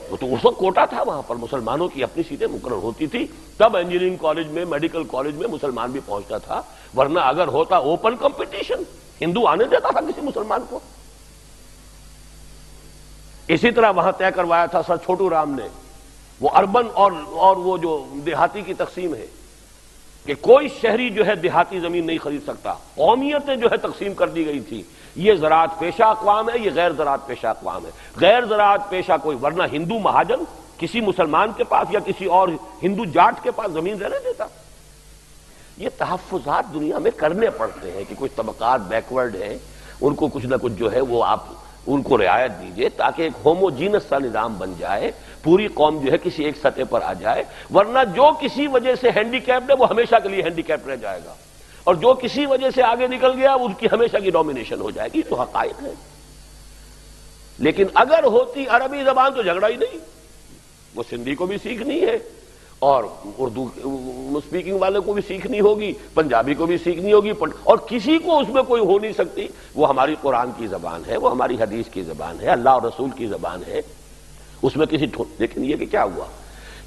وہ تو اس وقت کوٹا تھا، وہاں پر مسلمانوں کی اپنی سیٹیں مقرر ہوتی تھی. تب انجینئرنگ کالج میں، میڈیکل کالج میں مسلمان بھی پہنچتا تھا. ورنہ اگر ہوتا اوپن کمپٹیشن، ہندو آنے دیتا تھا کسی مسلمان کو؟ اسی طرح وہاں طے کروایا تھا سر چھوٹو رام نے، وہ اربن اور وہ جو دیہاتی کی تقسیم ہے کہ کوئی شہری جو ہے دیہاتی زمین نہیں خرید سکتا. قومیتیں جو ہے تقسیم کر دی گئی تھی. یہ زراعت پیشہ اقوام ہے، یہ غیر زراعت پیشہ اقوام ہے. غیر زراعت پیشہ کوئی، ورنہ ہندو مہاجن کسی مسلمان کے پاس یا کسی اور ہندو جاٹ کے پاس زمین رہنے دیتا. یہ تحفظات دنیا میں کرنے پڑتے ہیں کہ کچھ طبقات بیکورڈ ہیں، ان کو کچھ نہ کچھ جو ہے وہ آپ ان کو رعایت دیجئے تاکہ ایک ہوموجینس سا نظام بن جائے، پوری قوم جو ہے کسی ایک سطح پر آ جائے. ورنہ جو کسی وجہ سے ہینڈی کیپڈ ہے وہ ہمیشہ کے لیے ہینڈی کیپڈ رہ جائے گا، اور جو کسی وجہ سے آگے نکل گیا اس کی ہمیشہ کی ڈومینیشن ہو جائے گی. تو حقائق ہے. لیکن اگر ہوتی عربی زبان تو جھگڑا ہی نہیں. وہ سندھی کو بھی سیکھنی ہے اور اردو اسپیکنگ والے کو بھی سیکھنی ہوگی، پنجابی کو بھی سیکھنی ہوگی، اور کسی کو اس میں کوئی ہو نہیں سکتی. وہ ہماری قرآن کی زبان ہے، وہ ہماری حدیث کی زبان ہے، اللہ اور رسول کی زبان ہے. اس میں کسی لیکن یہ کہ کیا ہوا،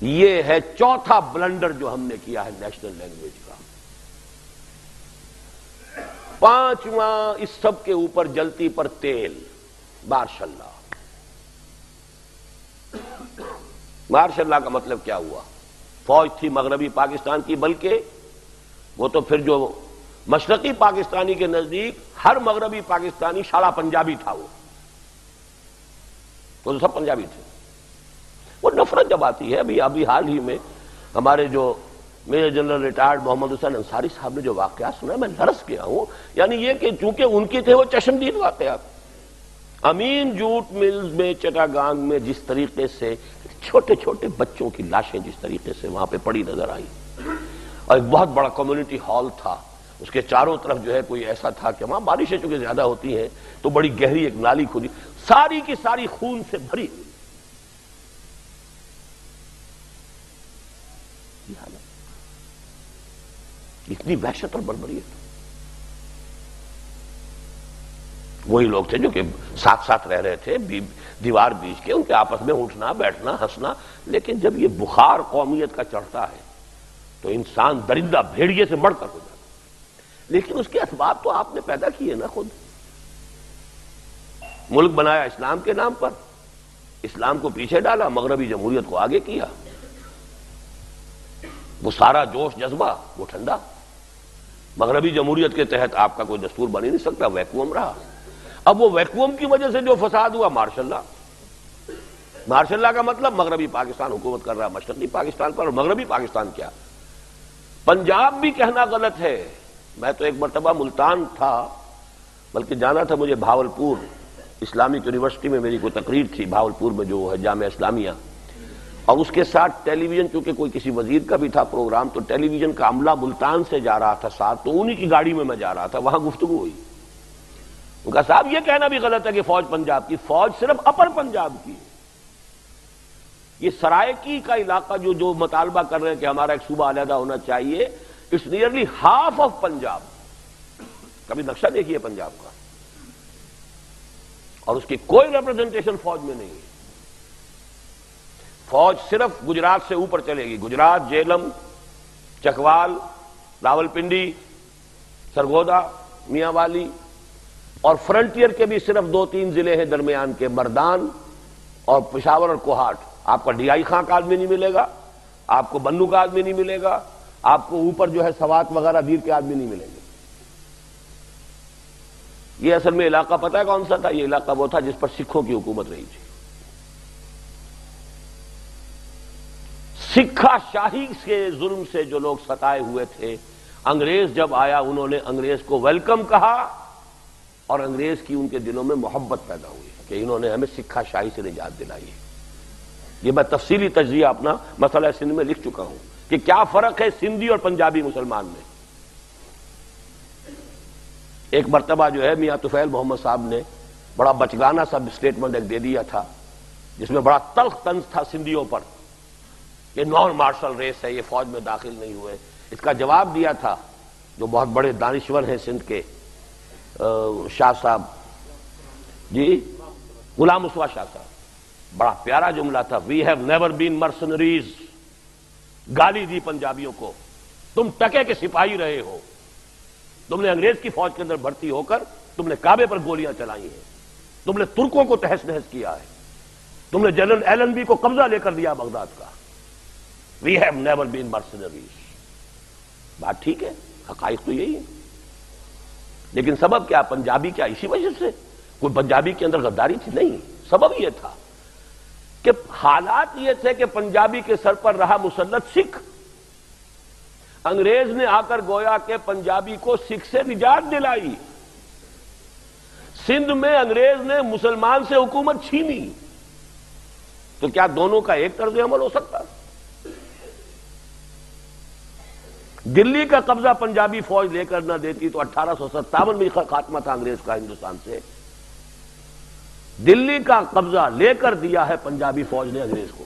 یہ ہے چوتھا بلنڈر جو ہم نے کیا ہے نیشنل لینگویج کا۔ پانچواں اس سب کے اوپر جلتی پر تیل، ماشاء اللہ۔ ماشاء اللہ کا مطلب کیا ہوا؟ فوج تھی مغربی پاکستان کی، بلکہ وہ تو پھر جو مشرقی پاکستانی کے نزدیک ہر مغربی پاکستانی شالا پنجابی تھا، وہ تو سب پنجابی تھے۔ وہ نفرت جب آتی ہے، ابھی حال ہی میں ہمارے جو میجر جنرل ریٹائرڈ محمد حسین انصاری صاحب نے جو واقعات سنا، میں لرز گیا ہوں۔ یعنی یہ کہ چونکہ ان کے تھے وہ چشمدید واقعات۔ امین جوٹ ملز میں چٹاگانگ میں جس طریقے سے چھوٹے چھوٹے بچوں کی لاشیں جس طریقے سے وہاں پہ پڑی نظر آئی، اور ایک بہت بڑا کمیونٹی ہال تھا، اس کے چاروں طرف جو ہے کوئی ایسا تھا کہ وہاں بارشیں چونکہ زیادہ ہوتی ہیں تو بڑی گہری ایک نالی کھلی، ساری کی ساری خون سے بھری ہوئی۔ اتنی وحشت اور بربریت۔ وہی لوگ تھے جو کہ ساتھ ساتھ رہ رہے تھے، دیوار بیچ کے ان کے آپس میں اٹھنا بیٹھنا ہنسنا، لیکن جب یہ بخار قومیت کا چڑھتا ہے تو انسان درندہ بھیڑیے سے بڑھ کر ہو جاتا ہے۔ لیکن اس کے اسباب تو آپ نے پیدا کیے نا خود۔ ملک بنایا اسلام کے نام پر، اسلام کو پیچھے ڈالا، مغربی جمہوریت کو آگے کیا، وہ سارا جوش جذبہ وہ ٹھنڈا۔ مغربی جمہوریت کے تحت آپ کا کوئی دستور بن ہی نہیں سکتا، ویکوم رہا۔ اب وہ ویکوم کی وجہ سے جو فساد ہوا، ماشاء اللہ۔ ماشاء اللہ کا مطلب مغربی پاکستان حکومت کر رہا ہے مشرقی پاکستان پر، اور مغربی پاکستان کیا، پنجاب بھی کہنا غلط ہے۔ میں تو ایک مرتبہ ملتان تھا، بلکہ جانا تھا مجھے بھاولپور، اسلامک یونیورسٹی میں میری کوئی تقریر تھی، بھاولپور میں جو ہے جامعہ اسلامیہ، اور اس کے ساتھ ٹیلی ویژن، چونکہ کوئی کسی وزیر کا بھی تھا پروگرام، تو ٹیلی ویژن کا عملہ ملتان سے جا رہا تھا ساتھ، تو انہی کی گاڑی میں میں جا رہا تھا، وہاں گفتگو ہوئی۔ ان کا صاحب یہ کہنا بھی غلط ہے کہ فوج پنجاب کی، فوج صرف اپر پنجاب کی ہے۔ یہ سرائکی کا علاقہ جو مطالبہ کر رہے ہیں کہ ہمارا ایک صوبہ علیحدہ ہونا چاہیے، it's nearly half of Punjab. کبھی نقشہ دیکھیے پنجاب کا، اور اس کی کوئی ریپرزنٹیشن فوج میں نہیں ہے۔ فوج صرف گجرات سے اوپر چلے گی، گجرات، جیلم، چکوال، راولپنڈی، سرگودا، میاں والی، اور فرنٹیئر کے بھی صرف 2-3 ضلع ہیں درمیان کے، مردان اور پشاور اور کوہاٹ۔ آپ کا ڈی آئی خان کا آدمی نہیں ملے گا، آپ کو بنو کا آدمی نہیں ملے گا، آپ کو اوپر جو ہے سوات وغیرہ دیر کے آدمی نہیں ملیں گے۔ یہ اصل میں علاقہ پتہ ہے کون سا تھا؟ یہ علاقہ وہ تھا جس پر سکھوں کی حکومت رہی تھی۔ سکھا شاہی کے ظلم سے جو لوگ ستائے ہوئے تھے، انگریز جب آیا انہوں نے انگریز کو ویلکم کہا، اور انگریز کی ان کے دلوں میں محبت پیدا ہوئی کہ انہوں نے ہمیں سکھا شاہی سے نجات دلائی ہے۔ یہ میں تفصیلی تجزیہ اپنا مسئلہ سندھ میں لکھ چکا ہوں کہ کیا فرق ہے سندھی اور پنجابی مسلمان میں۔ ایک مرتبہ جو ہے میاں طفیل محمد صاحب نے بڑا بچگانہ سا اسٹیٹمنٹ ایک دے دیا تھا، جس میں بڑا تلخ طنز تھا سندھیوں پر، یہ نان مارشل ریس ہے، یہ فوج میں داخل نہیں ہوئے۔ اس کا جواب دیا تھا جو بہت بڑے دانشور ہیں سندھ کے، شاہ صاحب، جی غلام مصطفیٰ شاہ صاحب، بڑا پیارا جملہ تھا، وی ہیو نیور بین مرسنریز۔ گالی دی پنجابیوں کو، تم ٹکے کے سپاہی رہے ہو، تم نے انگریز کی فوج کے اندر بھرتی ہو کر تم نے کعبے پر گولیاں چلائی ہیں، تم نے ترکوں کو تہس نہس کیا ہے، تم نے جنرل ایلن بی کو قبضہ لے کر دیا بغداد کا۔ We have never been mercenaries. بات ٹھیک ہے، حقائق تو یہی ہے، لیکن سبب کیا؟ پنجابی کیا اسی وجہ سے کوئی پنجابی کے اندر غداری تھی؟ نہیں، سبب یہ تھا کہ حالات یہ تھے کہ پنجابی کے سر پر رہا مسلط سکھ۔ انگریز نے آ کر گویا کہ پنجابی کو سکھ سے نجات دلائی، سندھ میں انگریز نے مسلمان سے حکومت چھینی، تو کیا دونوں کا ایک طرز عمل ہو سکتا؟ دلی کا قبضہ پنجابی فوج لے کر نہ دیتی تو 1857 میں خاتمہ تھا انگریز کا ہندوستان سے۔ دلی کا قبضہ لے کر دیا ہے پنجابی فوج نے انگریز کو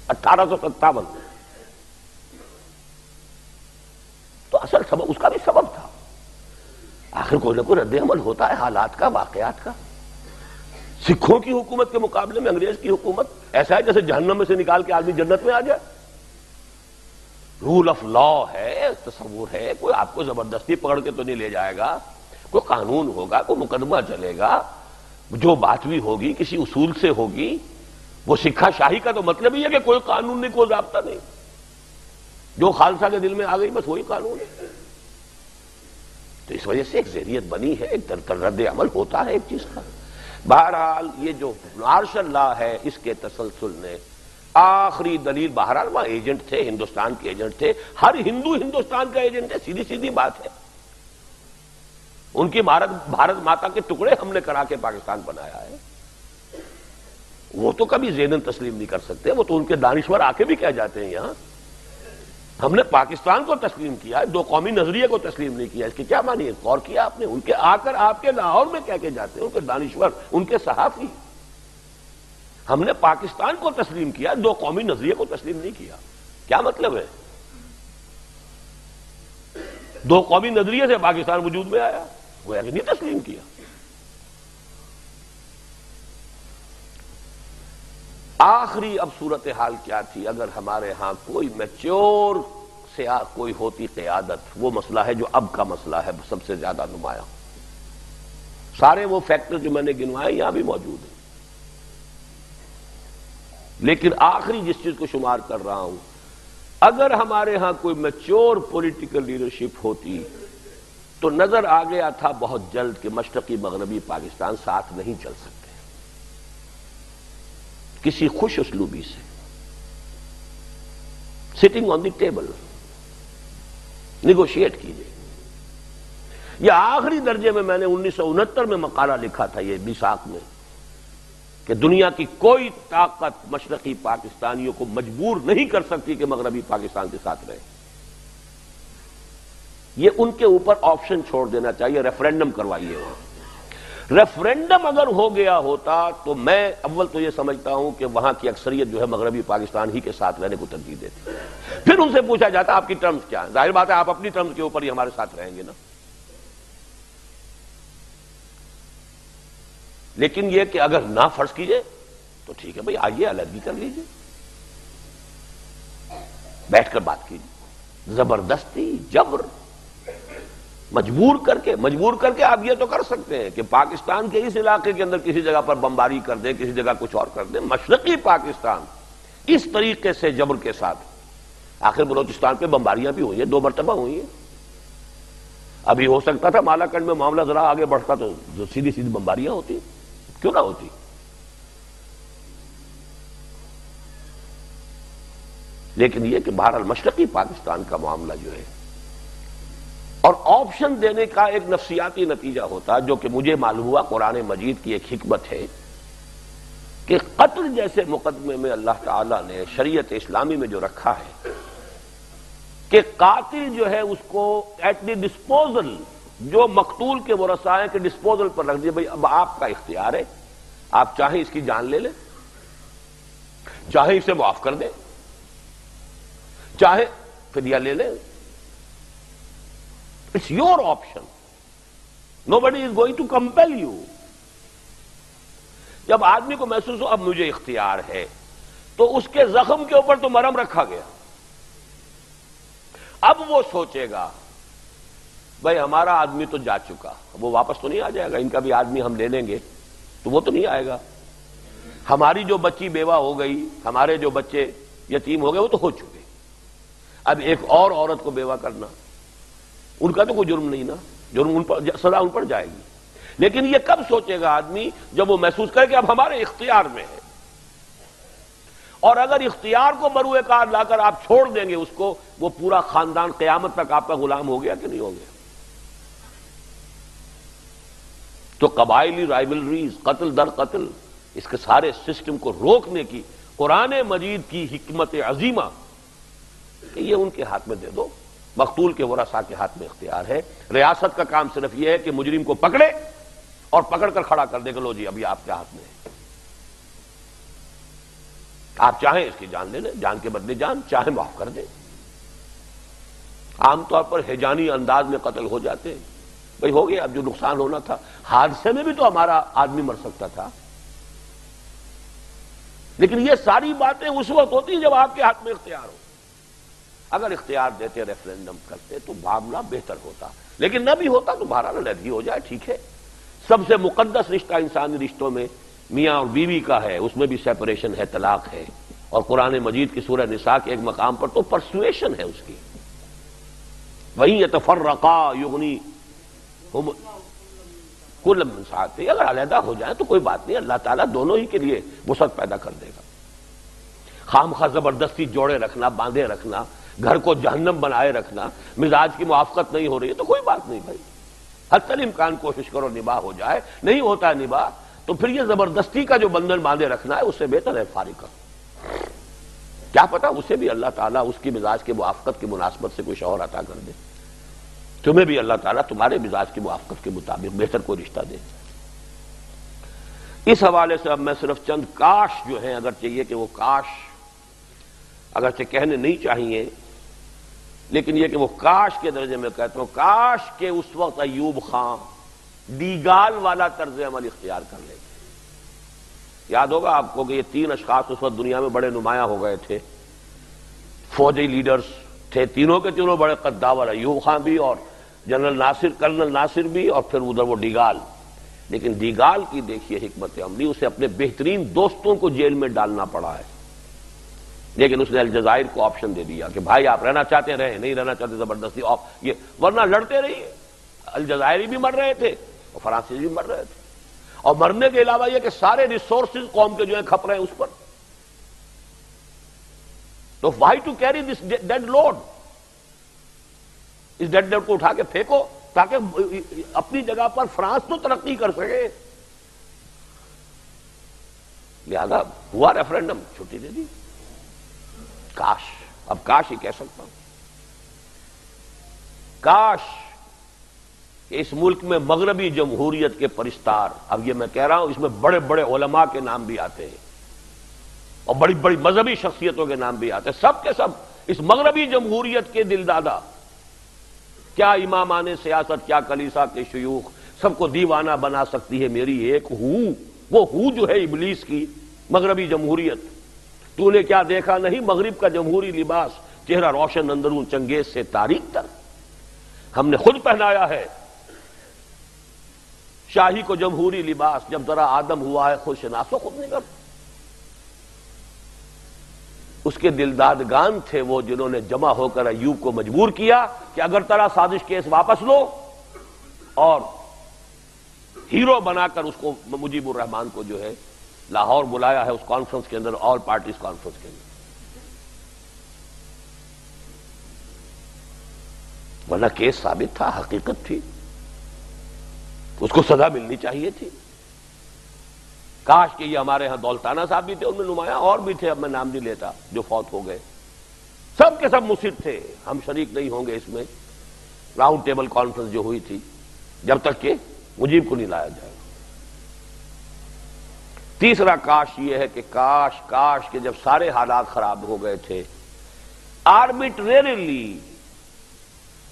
1857۔ تو اصل سبب اس کا بھی سبب تھا، آخر کوئی نہ کوئی رد عمل ہوتا ہے حالات کا، واقعات کا۔ سکھوں کی حکومت کے مقابلے میں انگریز کی حکومت ایسا ہے جیسے جہنم میں سے نکال کے آدمی جنت میں آ جائے. رول آف لا ہے، تصور ہے، کوئی آپ کو زبردستی پکڑ کے تو نہیں لے جائے گا، کوئی قانون ہوگا، کوئی مقدمہ چلے گا، جو بات بھی ہوگی کسی اصول سے ہوگی. وہ سکھا شاہی کا تو مطلب ہی ہے کہ کوئی قانون نہیں، کوئی ضابطہ نہیں، جو خالصہ کے دل میں آ گئی بس وہی قانون ہے. تو اس وجہ سے ایک ذہنیت بنی ہے، ایک رد عمل ہوتا ہے ایک چیز کا. بہرحال یہ جو مارشل لا ہے اس کے تسلسل نے آخری دلیل، بہرحال وہاں ایجنٹ تھے، ہندوستان کے ایجنٹ تھے، ہر ہندو ہندوستان کا ایجنٹ ہے، سیدھی سیدھی بات ہے. ان کی بھارت ماتا کے ٹکڑے ہم نے کرا کے پاکستان بنایا ہے. وہ تو کبھی ذہناً تسلیم نہیں کر سکتے، وہ تو ان کے دانشور آ کے بھی کہہ جاتے ہیں یہاں ہم نے پاکستان کو تسلیم کیا ہے، دو قومی نظریے کو تسلیم نہیں کیا. اس کی کیا معنی ہے؟ غور کیا آپ نے؟ ان کے آ کر آپ کے لاہور میں کہہ کے جاتے ہیں ان کے دانشور، ان کے صحافی، ہم نے پاکستان کو تسلیم کیا، دو قومی نظریے کو تسلیم نہیں کیا. کیا مطلب ہے؟ دو قومی نظریے سے پاکستان وجود میں آیا، وہ نہیں تسلیم کیا. آخری اب صورتحال کیا تھی؟ اگر ہمارے ہاں کوئی میچور سیاہ کوئی ہوتی قیادت، وہ مسئلہ ہے جو اب کا مسئلہ ہے سب سے زیادہ نمایاں. سارے وہ فیکٹر جو میں نے گنوائے یہاں بھی موجود ہیں، لیکن آخری جس چیز کو شمار کر رہا ہوں، اگر ہمارے ہاں کوئی میچور پولیٹیکل لیڈرشپ ہوتی تو نظر آ گیا تھا بہت جلد کہ مشرقی مغربی پاکستان ساتھ نہیں چل سکتے. کسی خوش اسلوبی سے sitting on the table negotiate کیجیے. یہ آخری درجے میں نے 1969 میں مقالہ لکھا تھا یہ میثاق میں کہ دنیا کی کوئی طاقت مشرقی پاکستانیوں کو مجبور نہیں کر سکتی کہ مغربی پاکستان کے ساتھ رہے. یہ ان کے اوپر آپشن چھوڑ دینا چاہیے، ریفرینڈم کروائیے. وہاں ریفرینڈم اگر ہو گیا ہوتا تو میں اول تو یہ سمجھتا ہوں کہ وہاں کی اکثریت جو ہے مغربی پاکستان ہی کے ساتھ رہنے کو ترجیح دیتی. پھر ان سے پوچھا جاتا آپ کی ٹرمز کیا ہیں؟ ظاہر بات ہے آپ اپنی ٹرمز کے اوپر ہی ہمارے ساتھ رہیں گے نا. لیکن یہ کہ اگر نہ فرض کیجئے تو ٹھیک ہے بھائی، آئیے علیحدگی کر لیجئے، بیٹھ کر بات کیجئے. زبردستی، جبر، مجبور کر کے آپ یہ تو کر سکتے ہیں کہ پاکستان کے اس علاقے کے اندر کسی جگہ پر بمباری کر دیں، کسی جگہ کچھ اور کر دیں. مشرقی پاکستان اس طریقے سے جبر کے ساتھ، آخر بلوچستان پہ بمباریاں بھی ہوئی ہیں، 2 مرتبہ ہوئی ہیں. ابھی ہو سکتا تھا مالاکنڈ میں معاملہ ذرا آگے بڑھتا تو سیدھی سیدھی بمباریاں ہوتی، کیوں نہ ہوتی. لیکن یہ کہ بہرحال مشرقی پاکستان کا معاملہ جو ہے، اور آپشن دینے کا ایک نفسیاتی نتیجہ ہوتا جو کہ مجھے معلوم ہوا قرآن مجید کی ایک حکمت ہے کہ قتل جیسے مقدمے میں اللہ تعالیٰ نے شریعت اسلامی میں جو رکھا ہے کہ قاتل جو ہے اس کو ایٹ دی ڈسپوزل، جو مقتول کے ورثاء ہیں کے ڈسپوزل پر رکھ دیا. بھائی اب آپ کا اختیار ہے، آپ چاہیں اس کی جان لے لیں، چاہیں اسے معاف کر دیں، چاہے فدیہ لے لیں. It's your option. Nobody is going to compel you. جب آدمی کو محسوس ہو اب مجھے اختیار ہے تو اس کے زخم کے اوپر تو مرہم رکھا گیا. اب وہ سوچے گا بھائی ہمارا آدمی تو جا چکا، وہ واپس تو نہیں آ جائے گا، ان کا بھی آدمی ہم لے لیں گے تو وہ تو نہیں آئے گا. ہماری جو بچی بیوہ ہو گئی، ہمارے جو بچے یتیم ہو گئے وہ تو ہو چکے. اب ایک اور عورت کو بیوہ کرنا، ان کا تو کوئی جرم نہیں نا، جرم ان پر، سزا ان پر جائے گی. لیکن یہ کب سوچے گا آدمی؟ جب وہ محسوس کرے کہ اب ہمارے اختیار میں ہے. اور اگر اختیار کو بروئے کار لا کر آپ چھوڑ دیں گے اس کو، وہ پورا خاندان قیامت تک آپ کا غلام ہو گیا کہ نہیں ہو گیا. تو قبائلی رائولریز، قتل در قتل، اس کے سارے سسٹم کو روکنے کی قرآن مجید کی حکمت عظیمہ کہ یہ ان کے ہاتھ میں دے دو. مقتول کے ورثاء کے ہاتھ میں اختیار ہے. ریاست کا کام صرف یہ ہے کہ مجرم کو پکڑے اور پکڑ کر کھڑا کر دے کہ لو جی ابھی آپ کے ہاتھ میں ہے، آپ چاہیں اس کی جان لے لیں، جان کے بدلے جان، چاہیں معاف کر دیں. عام طور پر ہیجانی انداز میں قتل ہو جاتے ہیں. بھئی ہو گیا، اب جو نقصان ہونا تھا، حادثے میں بھی تو ہمارا آدمی مر سکتا تھا. لیکن یہ ساری باتیں اس وقت ہوتی ہیں جب آپ کے ہاتھ میں اختیار ہو. اگر اختیار دیتے ریفرینڈم کرتے تو معاملہ بہتر ہوتا، لیکن نہ بھی ہوتا تو بہرحال علیحدگی ہو جائے، ٹھیک ہے. سب سے مقدس رشتہ انسانی رشتوں میں میاں اور بیوی کا ہے، اس میں بھی سیپریشن ہے، طلاق ہے. اور قرآن مجید کی سورہ نساء کے ایک مقام پر تو پرسویشن ہے اس کی، وہیں یتفرقا یغنی ہم کل من سعتہ. اگر علیحدہ ہو جائیں تو کوئی بات نہیں، اللہ تعالیٰ دونوں ہی کے لیے وسعت پیدا کر دے گا. خامخواہ زبردستی جوڑے رکھنا، باندھے رکھنا، گھر کو جہنم بنائے رکھنا، مزاج کی موافقت نہیں ہو رہی ہے تو کوئی بات نہیں بھائی، حتی الامکان کوشش کرو نباہ ہو جائے. نہیں ہوتا ہے نباہ تو پھر یہ زبردستی کا جو بندھن باندھے رکھنا ہے اس سے بہتر ہے فارغ کرو. کیا پتا اسے بھی اللہ تعالیٰ اس کی مزاج کے موافقت کی مناسبت سے کوئی شوہر عطا کر دے، تمہیں بھی اللہ تعالیٰ تمہارے مزاج کی موافقت کے مطابق بہتر کوئی رشتہ دے. اس حوالے سے اب میں صرف چند کاش جو ہیں، اگر چاہیے کہ وہ کاش اگرچہ کہنے نہیں چاہیے، لیکن یہ کہ وہ کاش کے درجے میں کہتا ہوں، کاش کہ اس وقت ایوب خان دیگال والا طرز عمل اختیار کر لیتے. یاد ہوگا آپ کو کہ یہ 3 اشخاص اس وقت دنیا میں بڑے نمایاں ہو گئے تھے، فوجی لیڈرز تھے، تینوں کے تینوں بڑے قداور، ایوب خان بھی اور کرنل ناصر بھی، اور پھر ادھر وہ ڈیگال. لیکن ڈیگال کی دیکھیے حکمت عملی، اسے اپنے بہترین دوستوں کو جیل میں ڈالنا پڑا ہے، لیکن اس نے الجزائر کو آپشن دے دیا کہ بھائی آپ رہنا چاہتے رہیں، نہیں رہنا چاہتے زبردستی یہ، ورنہ لڑتے رہیے. الجزائری بھی مر رہے تھے اور فرانسیسی بھی مر رہے تھے، اور مرنے کے علاوہ یہ کہ سارے ریسورسز قوم کے جو ہیں کھپ رہے ہیں اس پر. تو why to carry this dead load, اس ڈیڈ لوڈ کو اٹھا کے پھینکو تاکہ اپنی جگہ پر فرانس تو ترقی کر سکے. لہذا ہوا ریفرینڈم، چھٹی دے دی. کاش، اب کاش ہی کہہ سکتا ہوں، کاش کہ اس ملک میں مغربی جمہوریت کے پرستار، اب یہ میں کہہ رہا ہوں اس میں بڑے بڑے علماء کے نام بھی آتے ہیں اور بڑی بڑی مذہبی شخصیتوں کے نام بھی آتے ہیں، سب کے سب اس مغربی جمہوریت کے دل دادا، کیا امامان سیاست، کیا کلیسا کے شیوخ، سب کو دیوانہ بنا سکتی ہے میری ایک ہو، وہ ہو جو ہے ابلیس کی مغربی جمہوریت. تو نے کیا دیکھا نہیں مغرب کا جمہوری لباس، چہرہ روشن اندرون چنگیز سے تاریک تر. ہم نے خود پہنایا ہے شاہی کو جمہوری لباس، جب ذرا آدم ہوا ہے خود شناسو خود نگر. اس کے دلدادگان تھے وہ جنہوں نے جمع ہو کر ایوب کو مجبور کیا کہ اگر ترا سازش کیس واپس لو، اور ہیرو بنا کر اس کو مجیب الرحمان کو جو ہے لاہور بلایا ہے اس کانفرنس کے اندر، آل پارٹیز کانفرنس کے اندر. ورنہ کیس ثابت تھا، حقیقت تھی، اس کو سزا ملنی چاہیے تھی. کاش کہ یہ ہمارے ہاں دولتانہ صاحب بھی تھے، ان میں نمایاں اور بھی تھے، اب میں نام نہیں لیتا، جو فوت ہو گئے. سب کے سب مصر تھے، ہم شریک نہیں ہوں گے اس میں. راؤنڈ ٹیبل کانفرنس جو ہوئی تھی، جب تک کہ مجیب کو نہیں لایا جائے. تیسرا کاش یہ ہے کہ کاش کہ جب سارے حالات خراب ہو گئے تھے، آربیٹریریلی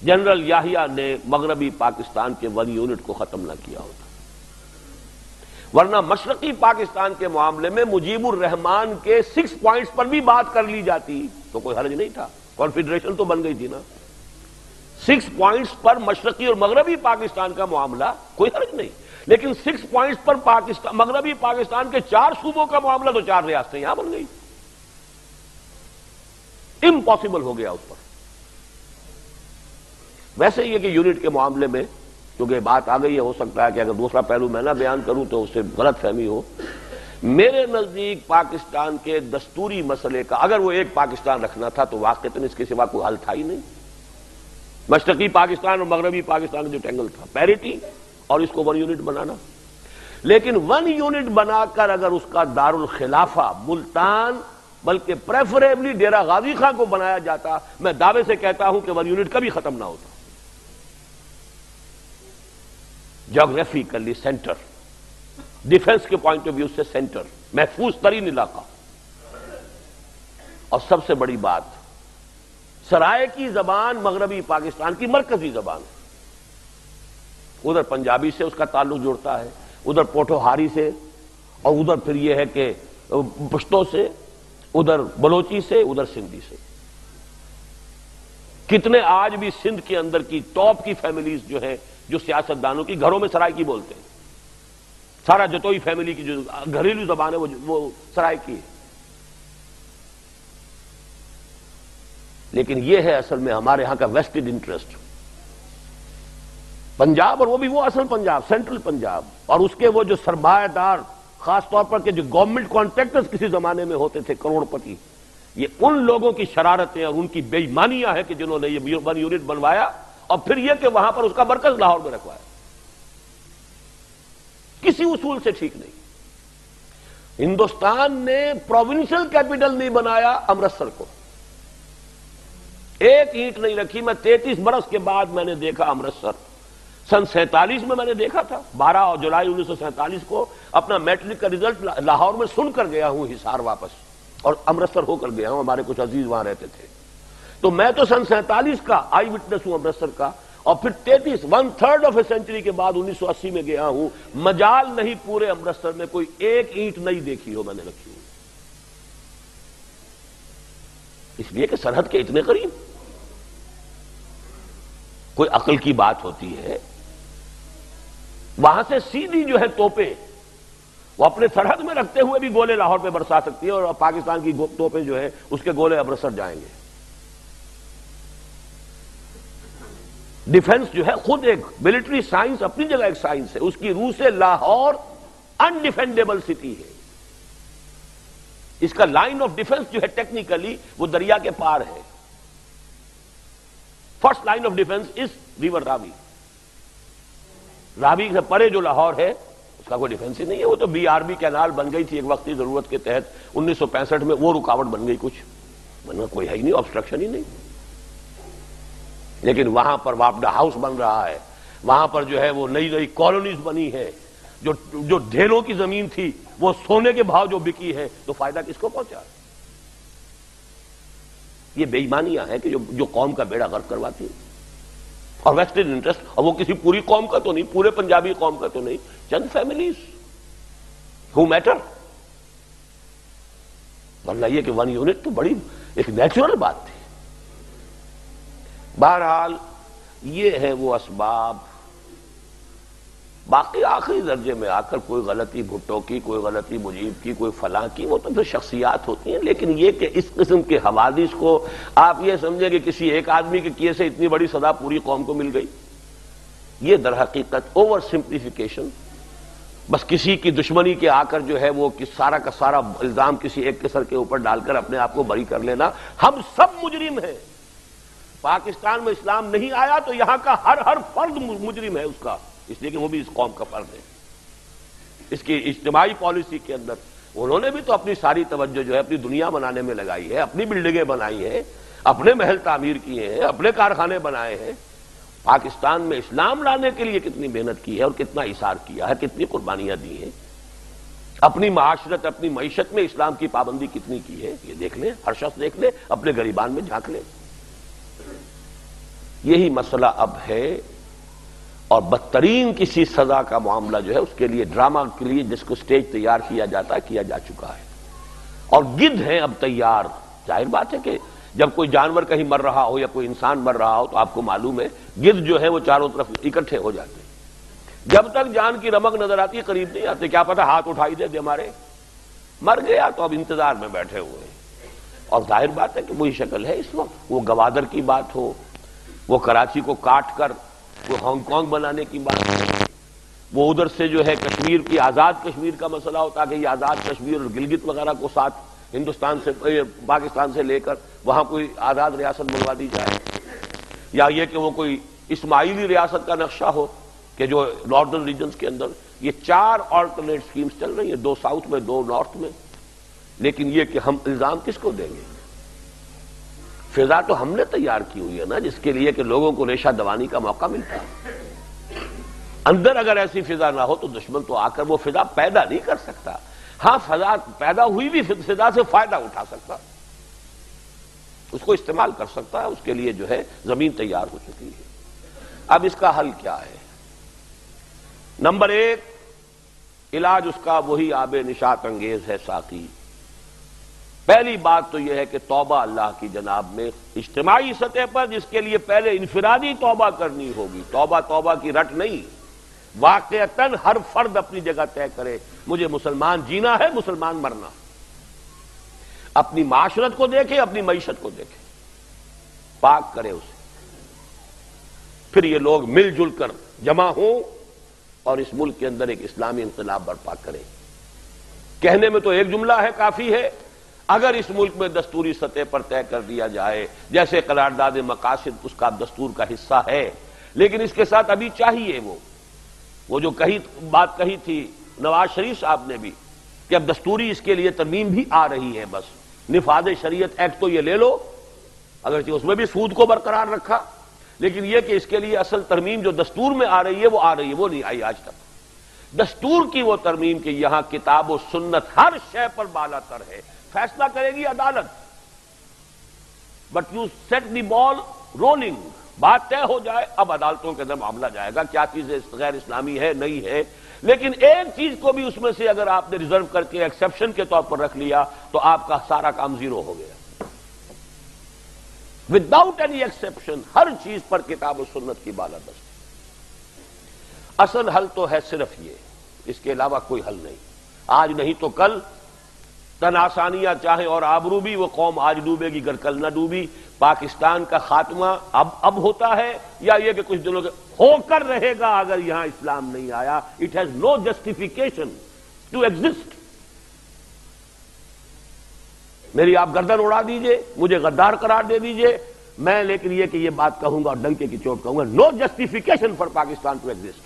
جنرل یحییٰ نے مغربی پاکستان کے 1 یونٹ کو ختم نہ کیا ہوتا. ورنہ مشرقی پاکستان کے معاملے میں مجیب الرحمان کے 6 پوائنٹس پر بھی بات کر لی جاتی تو کوئی حرج نہیں تھا، کانفیڈریشن تو بن گئی تھی نا. 6 پوائنٹس پر مشرقی اور مغربی پاکستان کا معاملہ کوئی حرج نہیں، لیکن 6 پوائنٹس پر مغربی پاکستان کے 4 صوبوں کا معاملہ تو 4 ریاستیں یہاں بن گئی. امپاسبل ہو گیا اس پر. ویسے یہ کہ یونٹ کے معاملے میں کیونکہ بات آ گئی ہے، ہو سکتا ہے کہ اگر دوسرا پہلو میں نہ بیان کروں تو اس سے غلط فہمی ہو. میرے نزدیک پاکستان کے دستوری مسئلے کا اگر وہ ایک پاکستان رکھنا تھا تو واقعتاً اس کے سوا کوئی حل تھا ہی نہیں. مشرقی پاکستان اور مغربی پاکستان کا جو ٹینگل تھا، پیریٹی اور اس کو 1 یونٹ بنانا. لیکن 1 یونٹ بنا کر اگر اس کا دارالخلافہ ملتان بلکہ پریفریبلی ڈیرہ غازی خان کو بنایا جاتا، میں دعوے سے کہتا ہوں کہ 1 یونٹ کبھی ختم نہ ہوتا. جغرافیکلی سینٹر، ڈیفنس کے پوائنٹ آف ویو سے سینٹر، محفوظ ترین علاقہ. اور سب سے بڑی بات، سرائے کی زبان مغربی پاکستان کی مرکزی زبان ہے. ادھر پنجابی سے اس کا تعلق جڑتا ہے، ادھر پوٹھوہاری سے، اور ادھر پھر یہ ہے کہ پشتو سے، ادھر بلوچی سے، ادھر سندھی سے. کتنے آج بھی سندھ کے اندر کی ٹاپ کی فیملیز جو ہیں، جو سیاستدانوں کی گھروں میں سرائکی بولتے ہیں. سارا جتوئی فیملی کی جو گھریلو زبان ہے وہ سرائکی ہے. لیکن یہ ہے اصل میں ہمارے ہاں کا ویسٹڈ انٹرسٹ. پنجاب، اور وہ بھی وہ اصل پنجاب، سینٹرل پنجاب، اور اس کے وہ جو سرمایہ دار، خاص طور پر کہ جو گورنمنٹ کانٹریکٹرز کسی زمانے میں ہوتے تھے، کروڑ پتی، یہ ان لوگوں کی شرارتیں اور ان کی بے ایمانیاں ہیں کہ جنہوں نے یہ ون یونٹ بنوایا، اور پھر یہ کہ وہاں پر اس کا مرکز لاہور میں رکھوایا. کسی اصول سے ٹھیک نہیں. ہندوستان نے پروونشل کیپٹل نہیں بنایا امرتسر کو، ایک اینٹ نہیں رکھی. میں 33 برس کے بعد میں نے دیکھا امرتسر. سن 47 میں نے دیکھا تھا، 12 جولائی 1947 کو اپنا میٹرک کا رزلٹ لاہور میں سن کر گیا ہوں حصار واپس، اور امرتسر ہو کر گیا ہوں، ہمارے کچھ عزیز وہاں رہتے تھے. تو میں تو سن 47 کا آئی وٹنس ہوں امرتسر کا، اور پھر 33 1/3 آف اے سینچری کے بعد 1980 میں گیا ہوں. مجال نہیں پورے امرتسر میں کوئی ایک اینٹ نہیں دیکھی ہو میں نے رکھی ہوئی، اس لیے کہ سرحد کے اتنے قریب. کوئی عقل کی بات ہوتی ہے. وہاں سے سیدھی جو ہے توپیں وہ اپنے سرحد میں رکھتے ہوئے بھی گولے لاہور پہ برسا سکتی ہے، اور پاکستان کی توپیں جو ہے اس کے گولے امرتسر جائیں گے. ڈیفنس جو ہے خود ایک ملٹری سائنس، اپنی جگہ ایک سائنس ہے. اس کی روح سے لاہور انڈیفینڈیبل سٹی ہے. اس کا لائن آف ڈیفنس جو ہے ٹیکنیکلی وہ دریا کے پار ہے. First line of defence is river Ravi. Ravi سے پرے جو لاہور ہے اس کا کوئی ڈیفنس ہی نہیں ہے. وہ تو BRB کینال بن گئی تھی ایک وقتی ضرورت کے تحت 1965 میں، وہ رکاوٹ بن گئی کچھ، ورنہ کوئی ہے ہی نہیں، آبسٹرکشن ہی نہیں. لیکن وہاں پر واپڈا ہاؤس بن رہا ہے، وہاں پر جو ہے وہ نئی نئی کالونیز بنی ہے. جو ڈھیلوں کی زمین تھی وہ سونے کے بھاؤ جو بکی ہے، تو فائدہ کس کو پہنچا؟ یہ بے ایمانیاں ہیں کہ جو قوم کا بیڑا غرق کرواتی ہے. اور ویسٹڈ انٹرسٹ، اور وہ کسی پوری قوم کا تو نہیں، پورے پنجابی قوم کا تو نہیں، چند فیملیز ہو میٹر. ورنہ یہ کہ ون یونٹ تو بڑی ایک نیچرل بات تھی. بہرحال یہ ہے وہ اسباب. باقی آخری درجے میں آ کر کوئی غلطی بھٹو کی، کوئی غلطی مجیب کی، کوئی فلاں کی، وہ تو پھر شخصیات ہوتی ہیں. لیکن یہ کہ اس قسم کے حوادث کو آپ یہ سمجھیں کہ کسی ایک آدمی کے کیے سے اتنی بڑی سزا پوری قوم کو مل گئی، یہ در حقیقت اوور سمپلیفیکیشن. بس کسی کی دشمنی کے آ کر جو ہے وہ سارا کا سارا الزام کسی ایک کے سر کے اوپر ڈال کر اپنے آپ کو بری کر لینا. ہم سب مجرم ہیں. پاکستان میں اسلام نہیں آیا تو یہاں کا ہر فرد مجرم ہے اس کا، اس لیے کہ وہ بھی اس قوم کا فرد ہے. اس کی اجتماعی پالیسی کے اندر انہوں نے بھی تو اپنی ساری توجہ جو ہے اپنی دنیا بنانے میں لگائی ہے، اپنی بلڈنگیں بنائی ہیں، اپنے محل تعمیر کیے ہیں، اپنے کارخانے بنائے ہیں. پاکستان میں اسلام لانے کے لیے کتنی محنت کی ہے اور کتنا ایثار کیا ہے، کتنی قربانیاں دی ہیں. اپنی معاشرت، اپنی معیشت میں اسلام کی پابندی کتنی کی ہے، یہ دیکھ لیں، ہر شخص دیکھ لے، اپنے گریبان میں جھانک لے. یہی مسئلہ اب ہے. اور بدترین کسی سزا کا معاملہ جو ہے اس کے لیے ڈرامہ کے لیے جس کو سٹیج تیار کیا جاتا ہے، کیا جا چکا ہے. اور گدھ ہیں اب تیار. ظاہر بات ہے کہ جب کوئی جانور کہیں مر رہا ہو یا کوئی انسان مر رہا ہو تو آپ کو معلوم ہے گدھ جو ہے وہ چاروں طرف اکٹھے ہو جاتے ہیں. جب تک جان کی رمق نظر آتی ہے قریب نہیں آتے. کیا پتہ ہاتھ اٹھائی دے ہمارے، مر گیا تو اب انتظار میں بیٹھے ہوئے ہیں. اور ظاہر بات ہے کہ وہی شکل ہے اس وقت. وہ گوادر کی بات ہو، وہ کراچی کو کاٹ کر وہ ہانگ کانگ بنانے کی بات ہو، وہ ادھر سے جو ہے کشمیر کی آزاد کشمیر کا مسئلہ ہو تاکہ یہ آزاد کشمیر اور گلگت وغیرہ کو ساتھ ہندوستان سے پاکستان سے لے کر وہاں کوئی آزاد ریاست بنوا دی جائے، یا یہ کہ وہ کوئی اسماعیلی ریاست کا نقشہ ہو کہ جو ناردرن ریجنز کے اندر. یہ 4 آلٹرنیٹ سکیمز چل رہی ہیں، 2 ساؤتھ میں، 2 نارتھ میں. لیکن یہ کہ ہم الزام کس کو دیں گے؟ فضا تو ہم نے تیار کی ہوئی ہے نا، جس کے لیے کہ لوگوں کو ریشہ دوانی کا موقع ملتا ہے. اندر اگر ایسی فضا نہ ہو تو دشمن تو آ کر وہ فضا پیدا نہیں کر سکتا. ہاں فضا پیدا ہوئی بھی فضا سے فائدہ اٹھا سکتا، اس کو استعمال کر سکتا ہے. اس کے لیے جو ہے زمین تیار ہو چکی ہے. اب اس کا حل کیا ہے؟ نمبر 1، علاج اس کا وہی آب نشاط انگیز ہے ساقی۔ پہلی بات تو یہ ہے کہ توبہ اللہ کی جناب میں اجتماعی سطح پر، جس کے لیے پہلے انفرادی توبہ کرنی ہوگی۔ توبہ کی رٹ نہیں، واقعتاً ہر فرد اپنی جگہ طے کرے مجھے مسلمان جینا ہے، مسلمان مرنا، اپنی معاشرت کو دیکھے، اپنی معیشت کو دیکھے، پاک کرے اسے، پھر یہ لوگ مل جل کر جمع ہوں اور اس ملک کے اندر ایک اسلامی انقلاب برپا کریں۔ کہنے میں تو ایک جملہ ہے، کافی ہے۔ اگر اس ملک میں دستوری سطح پر طے کر دیا جائے، جیسے قرارداد مقاصد اس کا دستور کا حصہ ہے، لیکن اس کے ساتھ ابھی چاہیے وہ جو بات کہی تھی نواز شریف صاحب نے بھی کہ اب دستوری اس کے لیے ترمیم بھی آ رہی ہے، بس نفاذ شریعت ایکٹ تو یہ لے لو، اگرچہ اس میں بھی سود کو برقرار رکھا، لیکن یہ کہ اس کے لیے اصل ترمیم جو دستور میں آ رہی ہے وہ نہیں آئی آج تک۔ دستور کی وہ ترمیم کہ یہاں کتاب و سنت ہر شے پر بالا تر ہے، فیصلہ کرے گی عدالت، but you set the ball rolling, بات طے ہو جائے، اب عدالتوں کے اندر معاملہ جائے گا کیا چیز غیر اسلامی ہے نہیں ہے۔ لیکن ایک چیز کو بھی اس میں سے اگر آپ نے ریزرو کر کے ایکسیپشن کے طور پر رکھ لیا تو آپ کا سارا کام زیرو ہو گیا۔ وداؤٹ اینی ایکسیپشن ہر چیز پر کتاب و سنت کی بالادستی۔ اصل حل تو ہے صرف یہ، اس کے علاوہ کوئی حل نہیں۔ آج نہیں تو کل تن آسانیاں چاہیں اور آبرو بھی، وہ قوم آج ڈوبے گی گر کل نہ ڈوبی۔ پاکستان کا خاتمہ اب ہوتا ہے یا یہ کہ کچھ دنوں کے ہو کر رہے گا اگر یہاں اسلام نہیں آیا۔ It has no justification to exist. میری آپ گردن اڑا دیجئے، مجھے غدار قرار دے دیجئے، میں لیکن یہ کہ یہ بات کہوں گا اور ڈنکے کی چوٹ کہوں گا، no justification for Pakistan to exist.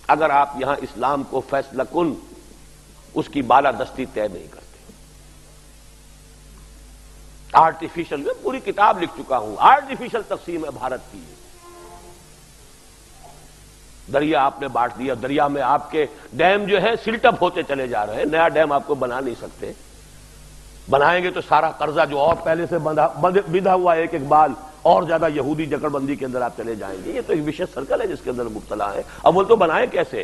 اگر آپ یہاں اسلام کو فیصلہ کن اس کی بالادستی طے نہیں کرتے۔ آرٹیفیشل، میں پوری کتاب لکھ چکا ہوں، آرٹیفیشل تقسیم ہے بھارت کی۔ دریا آپ نے بانٹ دیا، دریا میں آپ کے ڈیم جو ہے سلٹ اپ ہوتے چلے جا رہے ہیں، نیا ڈیم آپ کو بنا نہیں سکتے۔ بنائیں گے تو سارا قرضہ جو اور پہلے سے بندھا ہوا ایک بال اور زیادہ یہودی جکڑ بندی کے اندر آپ چلے جائیں گے۔ یہ تو ایک وشیش سرکل ہے جس کے اندر مبتلا ہے۔ اب وہ تو بنائیں کیسے؟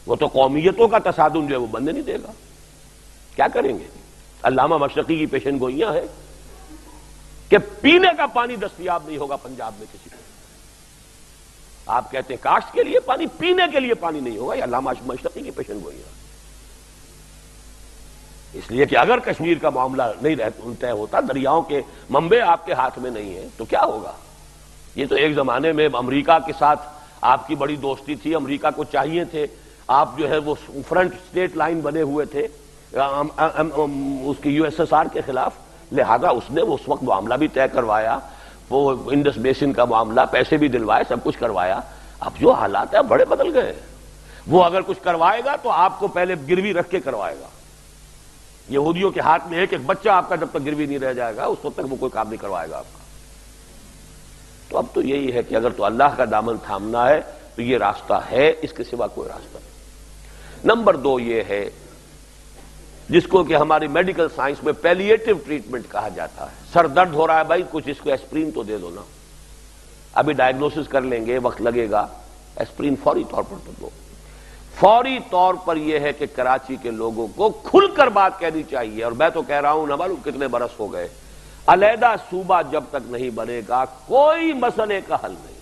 وہ تو قومیتوں کا تصادم جو ہے وہ بننے نہیں دے گا۔ کیا کریں گے؟ علامہ مشرقی کی پیشن گوئیاں ہیں کہ پینے کا پانی دستیاب نہیں ہوگا پنجاب میں کسی کو۔ آپ کہتے ہیں کاشت کے لیے پانی، پینے کے لیے پانی نہیں ہوگا، یہ علامہ مشرقی کی پیشن گوئیاں۔ اس لیے کہ اگر کشمیر کا معاملہ نہیں طے ہوتا، دریاؤں کے منبع آپ کے ہاتھ میں نہیں ہے، تو کیا ہوگا؟ یہ تو ایک زمانے میں امریکہ کے ساتھ آپ کی بڑی دوستی تھی، امریکہ کو چاہیے تھے آپ جو ہے وہ فرنٹ سٹیٹ لائن بنے ہوئے تھے اس کی یو ایس ایس آر کے خلاف، لہذا اس نے اس وقت معاملہ بھی طے کروایا، وہ انڈس بیسن کا معاملہ، پیسے بھی دلوائے، سب کچھ کروایا۔ اب جو حالات ہیں بڑے بدل گئے، وہ اگر کچھ کروائے گا تو آپ کو پہلے گروی رکھ کے کروائے گا۔ یہودیوں کے ہاتھ میں ایک بچہ آپ کا جب تک گروی نہیں رہ جائے گا اس وقت تک وہ کوئی کام نہیں کروائے گا آپ کا۔ تو اب تو یہی ہے کہ اگر تو اللہ کا دامن تھامنا ہے تو یہ راستہ ہے، اس کے سوا کوئی راستہ نہیں۔ نمبر 2 یہ ہے جس کو کہ ہماری میڈیکل سائنس میں پیلیٹیو ٹریٹمنٹ کہا جاتا ہے۔ سر درد ہو رہا ہے بھائی، کچھ اس کو ایسپرین تو دے دو نا، ابھی ڈائگنوسس کر لیں گے، وقت لگے گا، ایسپرین فوری طور پر دو۔ فوری طور پر یہ ہے کہ کراچی کے لوگوں کو کھل کر بات کہنی چاہیے، اور میں تو کہہ رہا ہوں نہ معلوم کتنے برس ہو گئے، علیحدہ صوبہ جب تک نہیں بنے گا کوئی مسئلے کا حل نہیں۔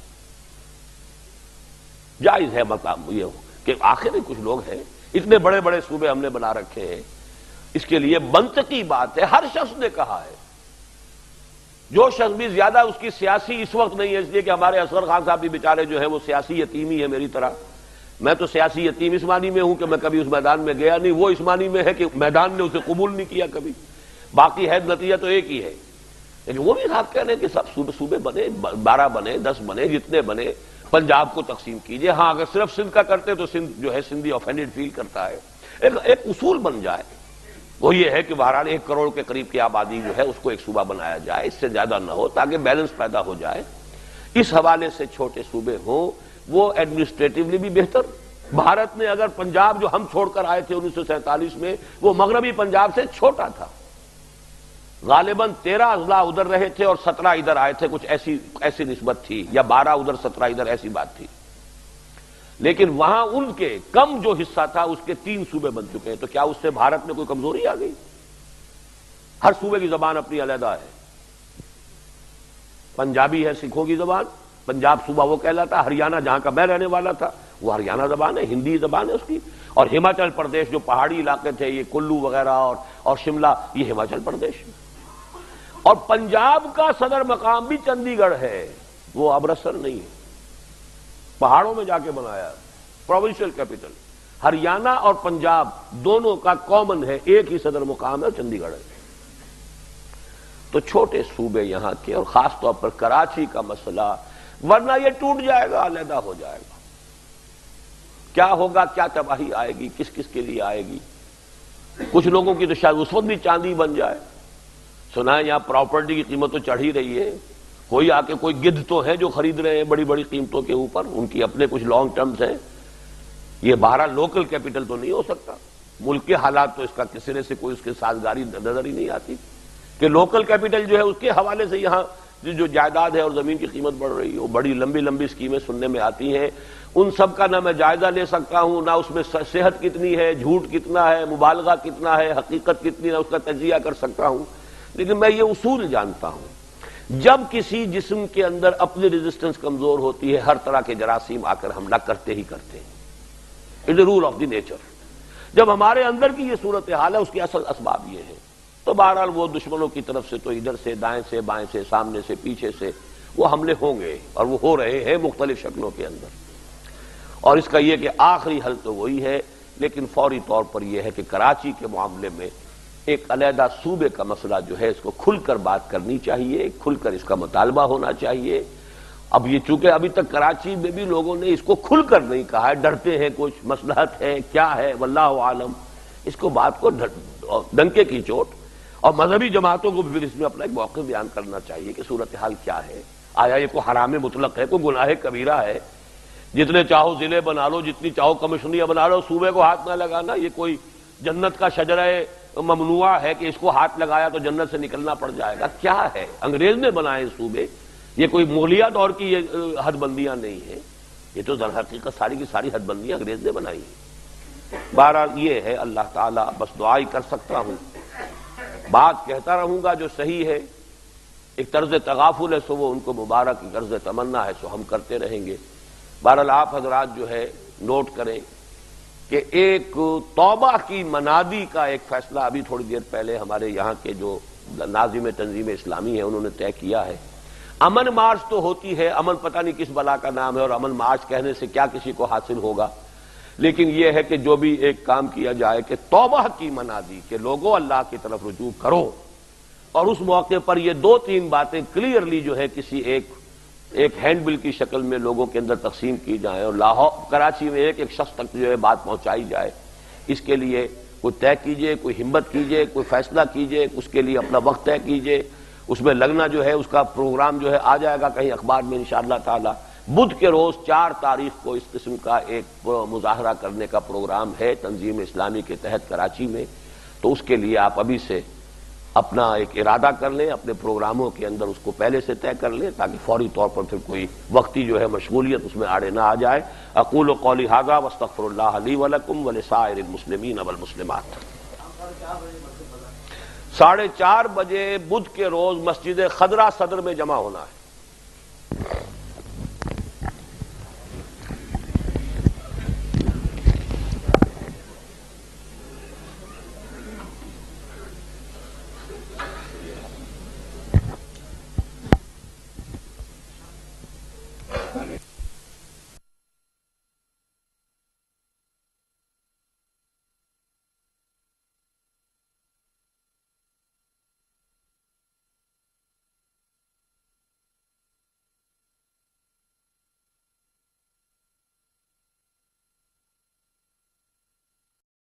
جائز ہے مقام یہ ہو کہ آخر میں کچھ لوگ ہیں، اتنے بڑے بڑے صوبے ہم نے بنا رکھے ہیں، اس کے لیے منطقی بات ہے، ہر شخص نے کہا ہے، جو شخص بھی زیادہ اس کی سیاسی اس وقت نہیں ہے، اس لیے کہ ہمارے اصغر خان صاحب بھی بیچارے جو ہیں وہ سیاسی یتیم ہی ہے میری طرح۔ میں تو سیاسی یتیم اس معنی میں ہوں کہ میں کبھی اس میدان میں گیا نہیں، وہ اس معنی میں ہے کہ میدان نے اسے قبول نہیں کیا کبھی، باقی ہے نتیجہ تو ایک ہی ہے۔ لیکن وہ بھی صاحب کہہ رہے ہیں کہ سب صوبے بنے، 12 بنے، 10 بنے، جتنے بنے، پنجاب کو تقسیم کیجئے۔ ہاں اگر صرف سندھ کا کرتے تو سندھ جو ہے سندھی آفینڈڈ فیل کرتا ہے۔ ایک اصول بن جائے، وہ یہ ہے کہ بہرحال 1 کروڑ کے قریب کی آبادی جو ہے اس کو ایک صوبہ بنایا جائے، اس سے زیادہ نہ ہو، تاکہ بیلنس پیدا ہو جائے۔ اس حوالے سے چھوٹے صوبے ہوں، وہ ایڈمنسٹریٹولی بھی بہتر۔ بھارت میں اگر پنجاب جو ہم چھوڑ کر آئے تھے 1947 میں، وہ مغربی پنجاب سے چھوٹا تھا، غالباً 13 اضلاع ادھر رہے تھے اور 17 ادھر آئے تھے، کچھ ایسی نسبت تھی، یا 12 ادھر 17 ادھر، ایسی بات تھی۔ لیکن وہاں ان کے کم جو حصہ تھا اس کے 3 صوبے بن چکے ہیں، تو کیا اس سے بھارت میں کوئی کمزوری آ گئی؟ ہر صوبے کی زبان اپنی علیحدہ ہے. پنجابی ہے سکھوں کی زبان، پنجاب صوبہ وہ کہلاتا. ہریانہ جہاں کا میں رہنے والا تھا وہ ہریانہ زبان ہے، ہندی زبان ہے اس کی. اور ہماچل پردیش جو پہاڑی علاقے تھے، یہ کلو وغیرہ اور شملہ، یہ ہماچل پردیش. اور پنجاب کا صدر مقام بھی چندی گڑھ ہے، وہ امرتسر نہیں ہے، پہاڑوں میں جا کے بنایا، پروونشل کیپٹل. ہریانہ اور پنجاب دونوں کا کامن ہے، ایک ہی صدر مقام ہے، چندی گڑھ ہے. تو چھوٹے صوبے یہاں کے، اور خاص طور پر کراچی کا مسئلہ، ورنہ یہ ٹوٹ جائے گا، علیحدہ ہو جائے گا. کیا ہوگا، کیا تباہی آئے گی، کس کس کے لیے آئے گی؟ کچھ لوگوں کی تو شاید اس وقت بھی چاندی بن جائے. سنا ہے یہاں پراپرٹی کی قیمت تو چڑھ ہی رہی ہے. کوئی آ کے کوئی گدھ تو ہے جو خرید رہے ہیں بڑی بڑی قیمتوں کے اوپر، ان کی اپنے کچھ لانگ ٹرمز ہیں. یہ بہرحال لوکل کیپٹل تو نہیں ہو سکتا. ملک کے حالات تو اس کا کسی طرح سے کوئی اس کے سازگاری نظر ہی نہیں آتی کہ لوکل کیپٹل جو ہے اس کے حوالے سے یہاں جو جائیداد ہے اور زمین کی قیمت بڑھ رہی ہے. وہ بڑی لمبی لمبی اسکیمیں سننے میں آتی ہیں، ان سب کا نہ میں جائزہ لے سکتا ہوں، نہ اس میں صحت کتنی ہے، جھوٹ کتنا ہے، مبالغہ کتنا ہے، حقیقت کتنی ہے، اس کا تجزیہ کر سکتا ہوں. لیکن میں یہ اصول جانتا ہوں، جب کسی جسم کے اندر اپنی ریزسٹنس کمزور ہوتی ہے، ہر طرح کے جراثیم آ کر حملہ کرتے ہی کرتے ہیں. It's a rule of the nature. جب ہمارے اندر کی یہ صورتحال ہے، اس کے اصل اسباب یہ ہیں. تو بہرحال وہ دشمنوں کی طرف سے تو ادھر سے، دائیں سے، بائیں سے، سامنے سے، پیچھے سے وہ حملے ہوں گے، اور وہ ہو رہے ہیں مختلف شکلوں کے اندر. اور اس کا یہ کہ آخری حل تو وہی ہے، لیکن فوری طور پر یہ ہے کہ کراچی کے معاملے میں ایک علیحدہ صوبے کا مسئلہ جو ہے اس کو کھل کر بات کرنی چاہیے، کھل کر اس کا مطالبہ ہونا چاہیے. اب یہ چونکہ ابھی تک کراچی میں بھی لوگوں نے اس کو کھل کر نہیں کہا ہے، ڈرتے ہیں، کچھ مصلحت ہے، کیا ہے، واللہ عالم. اس کو بات کو ڈنکے کی چوٹ، اور مذہبی جماعتوں کو بھی اس میں اپنا ایک موقف بیان کرنا چاہیے کہ صورتحال کیا ہے. آیا یہ کوئی حرام مطلق ہے، کوئی گناہ کبیرہ ہے؟ جتنے چاہو ضلع بنا لو، جتنی چاہو کمشنریاں بنا لو، صوبے کو ہاتھ نہ لگانا. یہ کوئی جنت کا شجرہ ممنوع ہے کہ اس کو ہاتھ لگایا تو جنت سے نکلنا پڑ جائے گا؟ کیا ہے؟ انگریز نے بنائے صوبے، یہ کوئی مغلیہ دور کی یہ حد بندیاں نہیں ہیں. یہ تو در حقیقت ساری کی ساری حد بندیاں انگریز نے بنائی ہیں. بہرحال یہ ہے، اللہ تعالیٰ بس دعا ہی کر سکتا ہوں. بات کہتا رہوں گا جو صحیح ہے، ایک طرز تغافل ہے سو وہ ان کو مبارک، ایک طرز تمنا ہے سو ہم کرتے رہیں گے. بہرحال آپ حضرات جو ہے نوٹ کریں کہ ایک توبہ کی منادی کا ایک فیصلہ ابھی تھوڑی دیر پہلے ہمارے یہاں کے جو ناظم تنظیم اسلامی ہیں انہوں نے طے کیا ہے. امن مارچ تو ہوتی ہے، امن پتہ نہیں کس بلا کا نام ہے، اور امن مارچ کہنے سے کیا کسی کو حاصل ہوگا. لیکن یہ ہے کہ جو بھی ایک کام کیا جائے کہ توبہ کی منادی، کہ لوگوں اللہ کی طرف رجوع کرو. اور اس موقع پر یہ 2-3 باتیں کلیئرلی جو ہے کسی ایک ہینڈ بل کی شکل میں لوگوں کے اندر تقسیم کی جائیں، اور لاہور کراچی میں ایک شخص تک جو ہے بات پہنچائی جائے. اس کے لیے کوئی طے کیجئے، کوئی ہمت کیجئے، کوئی فیصلہ کیجئے، اس کے لیے اپنا وقت طے کیجئے. اس میں لگنا جو ہے اس کا پروگرام جو ہے آ جائے گا کہیں اخبار میں انشاءاللہ تعالی. بدھ کے روز 4 تاریخ کو اس قسم کا ایک مظاہرہ کرنے کا پروگرام ہے تنظیم اسلامی کے تحت کراچی میں. تو اس کے لیے آپ ابھی سے اپنا ایک ارادہ کر لیں، اپنے پروگراموں کے اندر اس کو پہلے سے طے کر لیں، تاکہ فوری طور پر پھر کوئی وقتی جو ہے مشغولیت اس میں آڑے نہ آ جائے. اقول قولی ھذا واستغفر اللہ لی ولکم ولسائر المسلمین والمسلمات. 4:30 بجے بدھ کے روز مسجد خضرہ صدر میں جمع ہونا ہے.